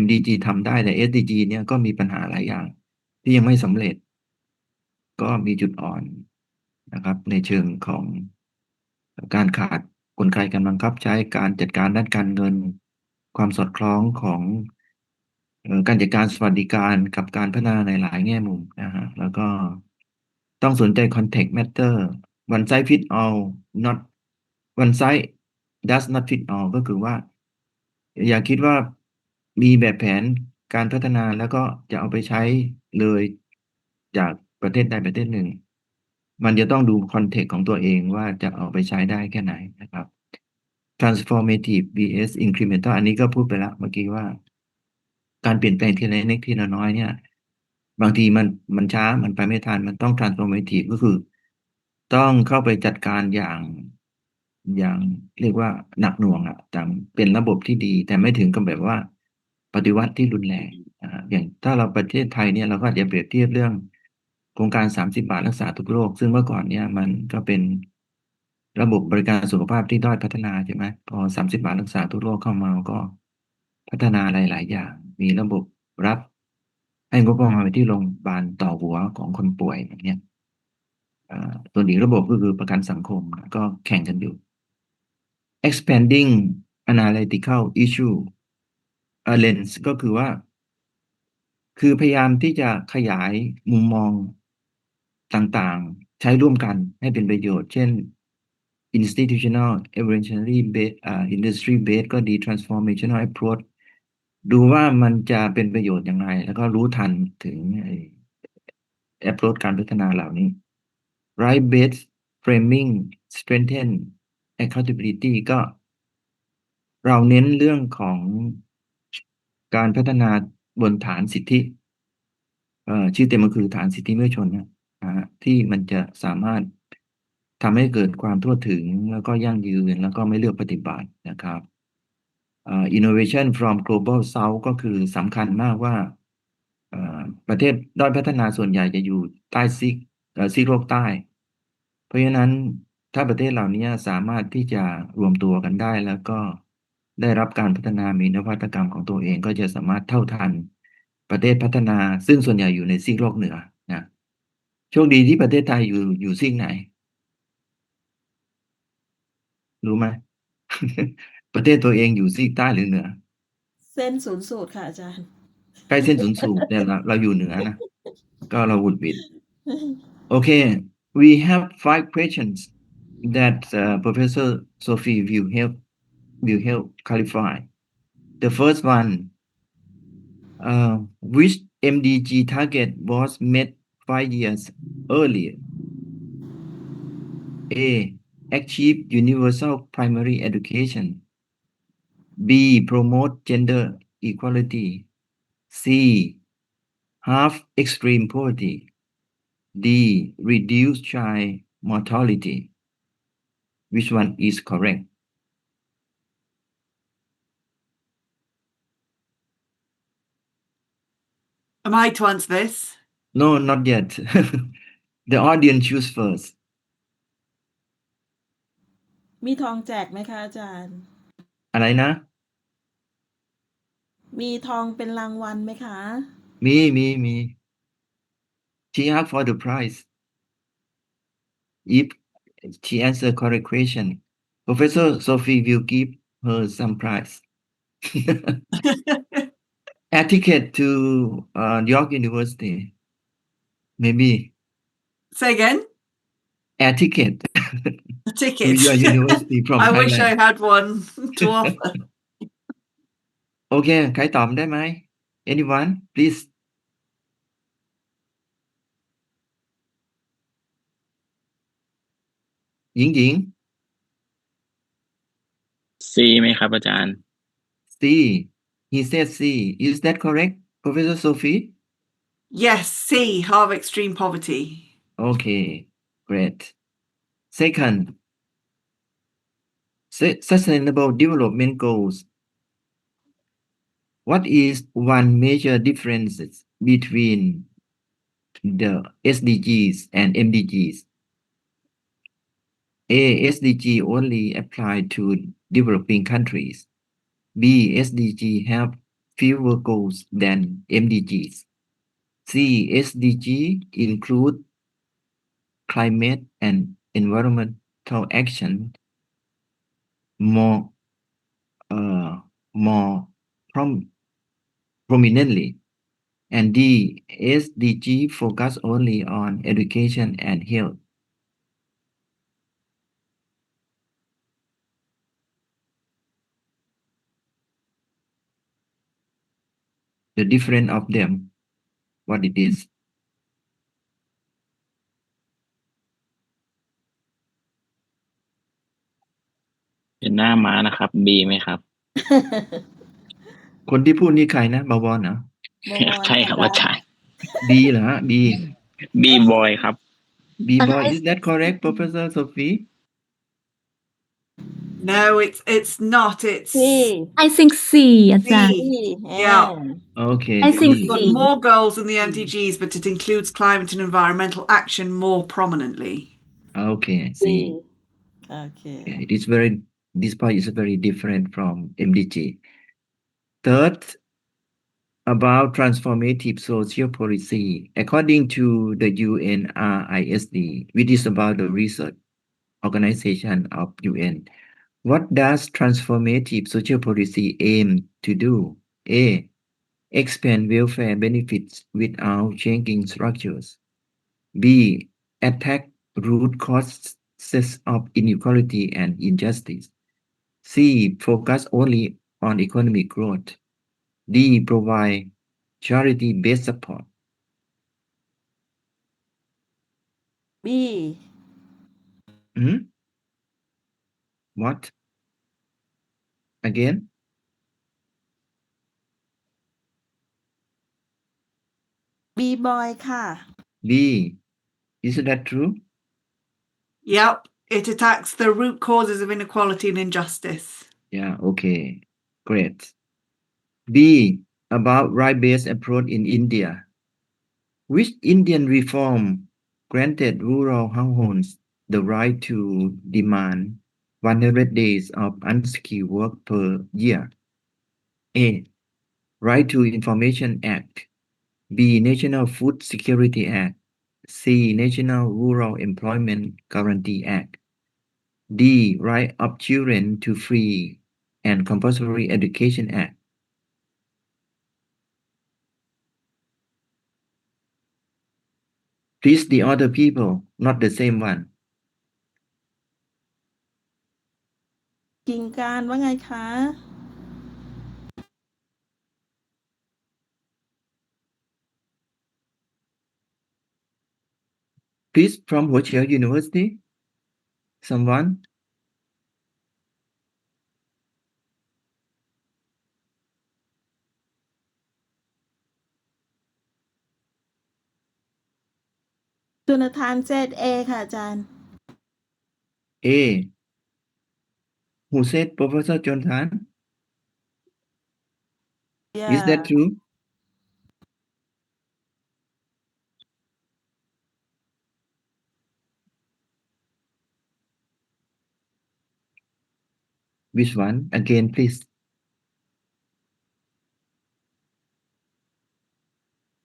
S1: MDG ทำได้แต่ SDG เนี่ยก็มีปัญหาหลายอย่างที่ยังไม่สำเร็จก็มีจุดอ่อนนะครับในเชิงของการขาดกลไกการบังคับใช้การจัดการด้านการเงินความสอดคล้องของการจัดการสวัสดิการกับการพัฒนาในหลายแง่มุมนะฮะแล้วก็ต้องสนใจ context matter one size fit all not one size does not fit all ก็คือว่าอย่าคิดว่ามีแบบแผนการพัฒนาแล้วก็จะเอาไปใช้เลยจากประเทศใดประเทศหนึ่งมันจะต้องดูคอนเทกต์ของตัวเองว่าจะเอาไปใช้ได้แค่ไหนนะครับ transformative vs incremental อันนี้ก็พูดไปแล้วเมื่อกี้ว่าการเปลี่ยนแปลงทีละเล็กทีละน้อยเนี่ยบางทีมันช้ามันไปไม่ทันมันต้อง transformative ก็คือต้องเข้าไปจัดการอย่างเรียกว่าหนักหน่วงแต่เป็นระบบที่ดีแต่ไม่ถึงกับแบบว่าปฏิวัติที่รุนแรงอย่างถ้าเราประเทศไทยเนี่ยเราก็อาจจะเปรียบเทียบเรื่องโครงการ30 บาทรักษาทุกโรคซึ่งเมื่อก่อนเนี่ยมันก็เป็นระบบบริการสุขภาพที่ด้อยพัฒนาใช่ไหมพอ30 บาทรักษาทุกโรคเข้ามาก็พัฒนาหลายๆอย่างมีระบบรับให้งบประมาณไปที่โรงพยาบาลต่อหัวของคนป่วยอย่างเนี้ยตัวอีกระบบก็คือประกันสังคมก็แข่งกันอยู่ expanding analytical issue lens ก็คือว่าคือพยายามที่จะขยายมุมมองต่างๆใช้ร่วมกันให้เป็นประโยชน์เช่น institutional evolutionary based industry based ก็ดี transformational approach ดูว่ามันจะเป็นประโยชน์อย่างไรแล้วก็รู้ทันถึงapproach การพัฒนาเหล่านี้ right based framing strengthen accountability ก็เราเน้นเรื่องของการพัฒนาบนฐานสิทธิชื่อเต็มก็คือฐานสิทธิมนุษยชนที่มันจะสามารถ ทำให้เกิดความทั่วถึงแล้วก็ยั่งยืนแล้วก็ไม่เลือกปฏิบัตินะครับ innovation from global south ก็คือสำคัญมากว่าประเทศด้อยพัฒนาส่วนใหญ่จะอยู่ใต้ซีกโลกใต้ เพราะฉะนั้นถ้าประเทศเหล่านี้สามารถที่จะรวมตัวกันได้แล้วก็ได้รับการพัฒนามีนวัตกรรมของตัวเองก็จะสามารถเท่าทันประเทศพัฒนาซึ่งส่วนใหญ่อยู่ในซีกโลกเหนือนะโชคดีที่ประเทศไทยอยู่ซีกไหน รู้ไหม ประเทศตัวเองอยู่ซีกใต้หรือเหนือ
S7: เส้นศูนย์สูตรค่ะอาจารย์
S1: ใกล้เส้นศูนย์สูตรเนี่ยเราอยู่เหนือนะ ก็เราหวุดหวิด Okay, we have 5 questions that Professor Sophie will help clarify. The first one, which MDG target was met 5 years earlier? A. Achieve universal primary education. B. Promote gender equality. C. Halve extreme poverty. D. Reduce child mortality. Which one is correct?
S2: Am I to answer this?
S1: No, not yet. The audience choose first.
S7: มีทองแจกไหมคะอาจารย์
S1: อะไรนะ
S7: มีทองเป็นรางวัลไหมคะ
S1: มี She asked for the prize. If she answer correct question, Professor Sophie will give her some prize. A ticket to York University. Maybe
S2: Say again.
S1: a ticket
S2: A
S1: to
S2: ticket.
S1: your university from
S2: I wish I
S1: Thailand.
S2: had one to offer.
S1: โอเค ใครตอบได้ไหม Anyone, please. หญิง
S8: C ไหมครับอาจารย์
S1: C. He said C. Is that correct, Professor Sophie?
S2: Yes, C, halve extreme poverty.
S1: Okay, great. Second, Sustainable Development Goals. What is one major difference between the SDGs and MDGs? A. SDG only apply to developing countries. B. SDG have fewer goals than MDGs. C. SDG include climate and environmental action more prominently. And D. SDG focus only on education and health. The difference of them, what it is.
S8: เป็นหน้าม้านะครับ B ไหมครับ
S1: คนที่พูดนี่ใครนะบวรเหรอ
S7: บวร
S8: ใช่ครับอาจารย์
S1: B เหรอฮะ B
S8: B boy ครับ
S1: B boy is that correct, Professor Sophie?
S2: No, it's not. It's
S7: C
S9: I think C อาจารย์
S2: C.
S7: Yeah.
S2: Yeah.
S1: Okay,
S9: I think
S1: C.
S2: Got
S9: C.
S2: more goals than the MDGs, but it includes climate and environmental action more prominently.
S1: Okay,
S7: C.
S1: C.
S7: Okay.
S1: Yeah, this part is very different from MDG. Third, about transformative social policy. According to the UNRISD, which is about the research organization of UN, what does transformative social policy aim to do? A. Expand welfare benefits without changing structures. B. Attack root causes of inequality and injustice. C. Focus only on economic growth. D. Provide charity-based support.
S7: B.
S1: What? Again?
S7: B boy ค่ะ
S1: B. Is that true?
S2: Yep, it attacks the root causes of inequality and injustice.
S1: Yeah, okay, great. B, about right-based approach in India. Which Indian reform granted rural households the right to demand 100 days of unskilled work per year? A. Right to Information Act. B. National Food Security Act. C. National Rural Employment Guarantee Act. D. Right of Children to Free and Compulsory Education Act. Please the other people, not the same one.
S7: กิ่งการว่าไงคะ
S1: Please from Huaqiao University. Someone?
S7: Jonathan said A ค่ะอาจารย์
S1: A. Who said Professor Jonathan? Is that
S7: Yeah.
S1: true? Which one? Again, please.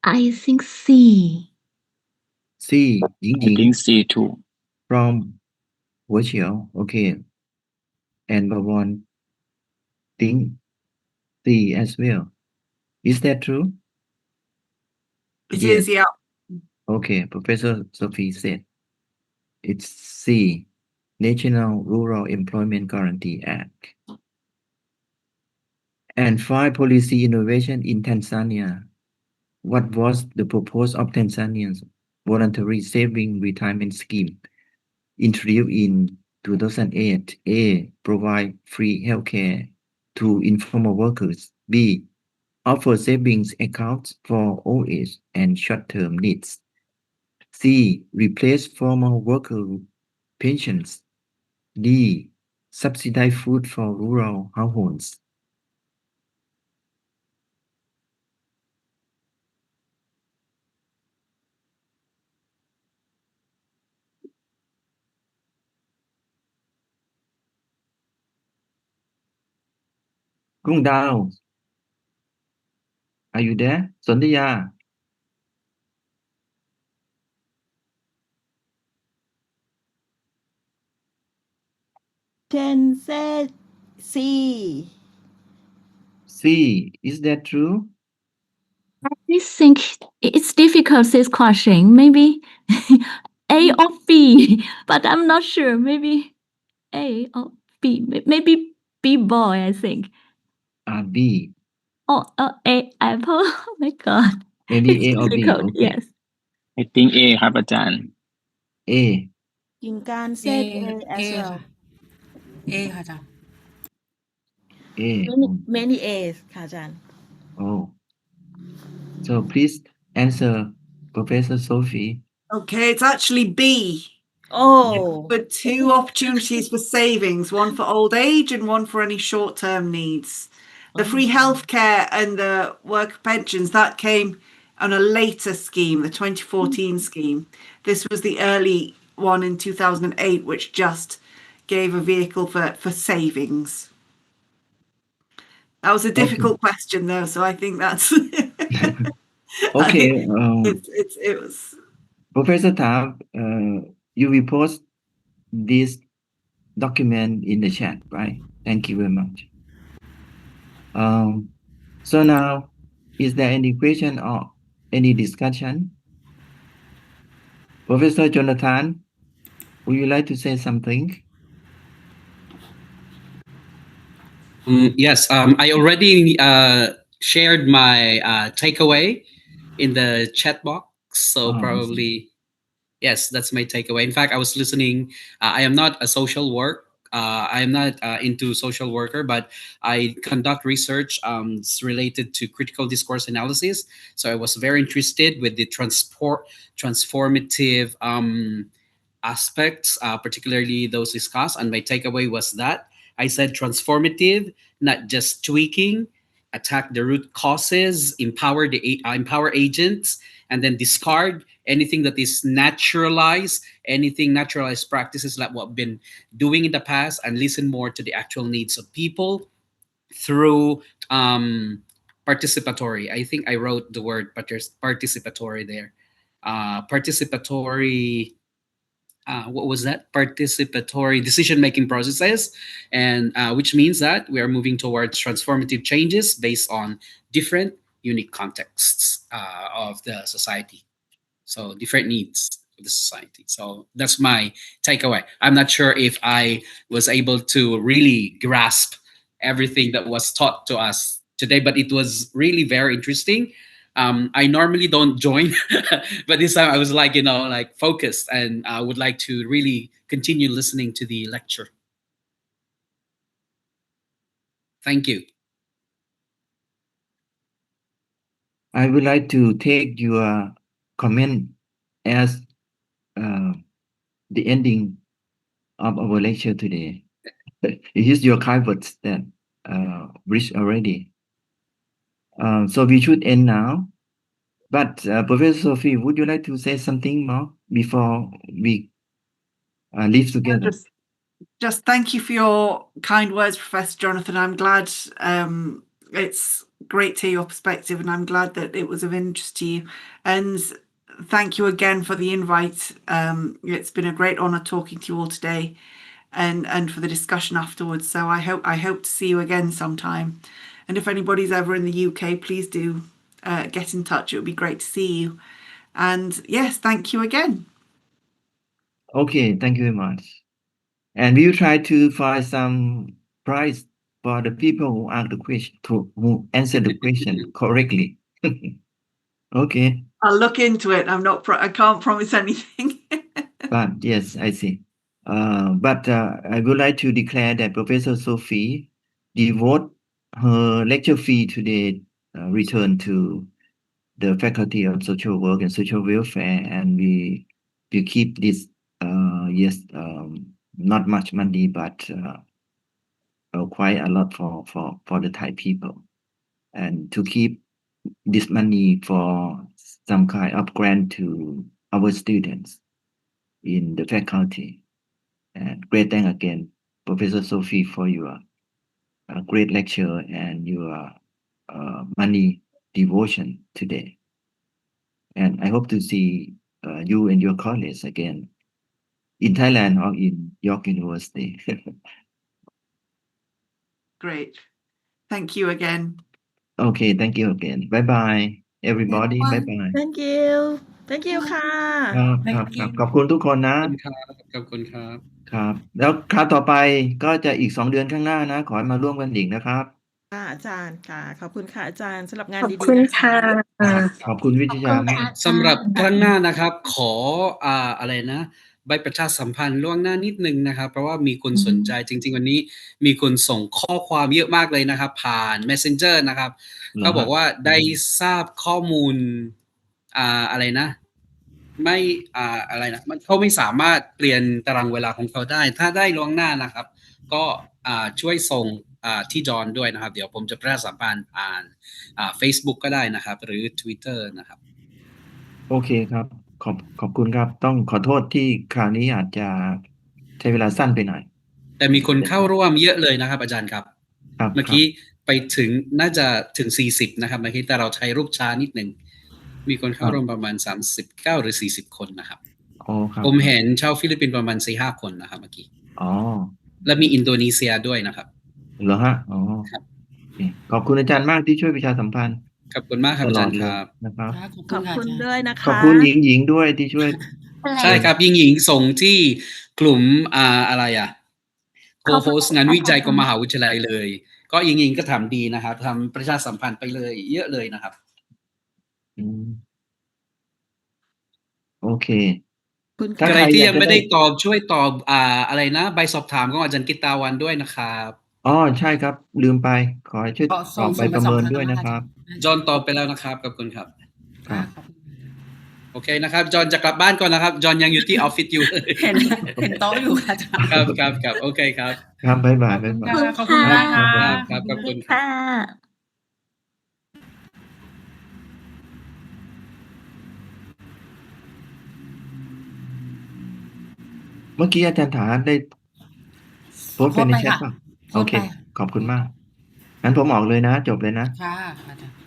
S9: I think C.
S1: C. Ying
S8: I
S1: Ying
S8: think C too.
S1: from Huaqiao. Okay. And Bawon think C as well. Is that true?
S2: It
S1: Yes.
S2: is, yeah.
S1: Okay. Professor Sophie said it's C. National Rural Employment Guarantee Act. And 5. Policy innovation in Tanzania. What was the purpose of Tanzania's voluntary saving retirement scheme introduced in 2008? A. Provide free healthcare to informal workers. B. Offer savings accounts for old age and short-term needs. C. Replace formal worker pensions. D. Subsidize food for rural households. Kung Dao, are you there? Sondaya.
S7: Chen said C.
S1: C. Is that true?
S9: I think it's difficult, this question. Maybe A or B, but I'm not sure. Maybe A or B. Maybe B boy, I think.
S1: B.
S9: Or A apple. Oh my God.
S1: Maybe
S9: It's
S1: A or B.
S9: difficult,
S1: Okay.
S9: yes.
S8: I think A ครับอาจารย์
S1: A.
S7: กิ่งการ said A as
S3: A
S7: well
S3: ค่ะ A ค่ะอาจารย์
S1: A.
S7: many A's ค่ะอาจารย์
S1: Oh. So please answer Professor Sophie.
S2: Okay, it's actually B.
S7: Oh.
S2: But 2 opportunities for savings, one for old age and one for any short-term needs. The free healthcare and the worker pensions, that came on a later scheme, the 2014 scheme. This was the early one in 2008, which just gave a vehicle for savings. That was a difficult question, though, so I think that's...
S1: Okay.
S2: It was...
S1: Professor Tab, you will post this document in the chat, right? Thank you very much. So now, is there any question or any discussion? Professor Jonathan, would you like to say something?
S5: Yes, I already shared my takeaway in the chat box. So
S1: Oh, I see.
S5: probably, yes, that's my takeaway. In fact, I was listening. I am not a social work. I am not into social worker, but I conduct research it's related to critical discourse analysis. So I was very interested with the transformative aspects, particularly those discussed. And my takeaway was that I said transformative, not just tweaking, attack the root causes, empower agents, and then discard anything that is naturalized, naturalized practices like what we've been doing in the past, and listen more to the actual needs of people through participatory. I think I wrote the word participatory there. Participatory. What was that? Participatory decision-making processes, and which means that we are moving towards transformative changes based on different, unique contexts of the society. So different needs of the society. So that's my takeaway. I'm not sure if I was able to really grasp everything that was taught to us today, but it was really very interesting. I normally don't join, but this time I was like, like focused, and I would like to really continue listening to the lecture. Thank you.
S1: I would like to take your comment as the ending of our lecture today. It is your kind words that reached already. So we should end now. But Professor Sophie, would you like to say something more before we leave together?
S2: Just thank you for your kind words, Professor Jonathan. I'm glad it's great to hear your perspective, and I'm glad that it was of interest to you. And thank you again for the invite. It's been a great honour talking to you all today, and for the discussion afterwards. So I hope to see you again sometime. And if anybody's ever in the UK, please do get in touch. It would be great to see you. And yes, thank you again.
S1: Okay, thank you very much. And we will try to find some prize for the people who ask the question, who answer the question correctly. Okay.
S2: I'll look into it. I can't promise anything.
S1: But yes, I see. But I would like to declare that Professor Sophie devote her lecture fee today return to the Faculty of Social Work and Social Welfare, and we keep this not much money, but quite a lot for the Thai people, and to keep this money for some kind of grant to our students in the faculty. And great thank again, Professor Sophie, for your great lecture and your money devotion today. And I hope to see you and your colleagues again in Thailand or in York University.
S2: Great. Thank you again.
S1: Okay, thank you again. Bye-bye, everybody. Bye-bye.
S7: Thank you. Thank you ค่ะ
S1: ครับขอบคุณทุกคนนะ
S5: ขอบคุณครับ
S1: ครับ แล้วคราวต่อไปก็จะอีก2 เดือนข้างหน้านะ ขอให้มาร่วมกันอีกนะครับ
S7: ค่ะอาจารย์ค่ะ ขอบคุณค่ะอาจารย์สำหรับงาน
S9: ขอบ
S7: ดี
S9: คุณ
S7: ๆนะคะ
S9: ค่ะ
S1: ขอบคุณวิทยามาก
S5: สำหรับครั้งหน้านะครับ ขออะไรนะใบประชาสัมพันธ์ล่วงหน้านิดนึงนะครับ เพราะว่ามีคนสนใจจริงๆวันนี้มีคนส่งข้อความเยอะมากเลยนะครับ ผ่าน Messenger นะครับ ก็บอกว่าได้ทราบข้อมูลอะไรนะไม่อะไรนะมันเขาไม่สามารถเปลี่ยนตารางเวลาของเขาได้ถ้าได้ล่วงหน้านะครับ ก็ช่วยส่งที่จอนด้วยนะครับ เดี๋ยวผมจะประชาสัมพันธ์ผ่านFacebook ก็ได้นะครับ หรือ Twitter นะครับ
S1: โอเคครับ ขอบคุณครับ ต้องขอโทษที่คราวนี้อาจจะใช้เวลาสั้นไปหน่อย
S5: แต่มีคนเข้าร่วมเยอะเลยนะครับอาจารย์ครับ เมื่อกี้ไปถึงน่าจะถึง40นะครับเมื่อกี้แต่เราใช้รูปช้านิดนึงมีคนเข้าร่วมประมาณ39หรือ40คนนะครับ
S1: อ๋อครับ
S5: ผมเห็นชาวฟิลิปปินส์ประมาณ 4-5 คนนะครับเมื่อกี้
S1: อ๋อ
S5: และมีอินโดนีเซียด้วยนะครับ
S1: เหรอฮะ อ๋อ
S5: ครับ
S1: โอเคขอบคุณอาจารย์มากที่ช่วยประชาสัมพันธ์
S5: ขอบคุณมากครับอาจารย์ครับ
S1: นะครับ
S7: ขอบคุณด้วยนะคะ
S1: ขอบคุณหญิงด้วยที่ช่วย
S5: ใช่ครับหญิงส่งที่กลุ่มอะไรโคโฮสงานวิจัยของมหาวิทยาลัยเลย ก็หญิงก็ทำดีนะครับทำประชาสัมพันธ์ไปเลยเยอะเลยนะครับ
S1: โอเค
S5: ใครที่ยังไม่ได้ตอบช่วยตอบอะไรนะใบสอบถามของอาจารย์กิตตาวันด้วยนะครับ
S1: อ๋อใช่ครับ ลืมไป ขอให้ช่วยตอบไปประเมินด้วยนะครับ
S5: จอนตอบไปแล้วนะครับขอบคุณครับ
S1: ครับ
S5: โอเคนะครับจอห์นจะกลับบ้านก่อนนะครับจอห์นยังอยู่ที่ออฟฟิศอยู่
S3: เห็นโต๊ะอยู่ค่ะอาจารย์
S5: ครับโอเคครับ
S1: ครับบ๊ายบายบ๊ายบาย
S3: ขอบคุณมากค่ะ
S5: ครับขอบคุณครับ
S9: ค่ะ
S1: เมื่อกี้อาจารย์ถาได้โพสต์ไปในแชทป่ะ
S3: โพ
S1: โอ
S3: สต์
S1: เค
S3: ไป
S1: ขอบคุณมากงั้นผมออกเลยนะ จบเลยนะ
S3: ค่ะอาจารย์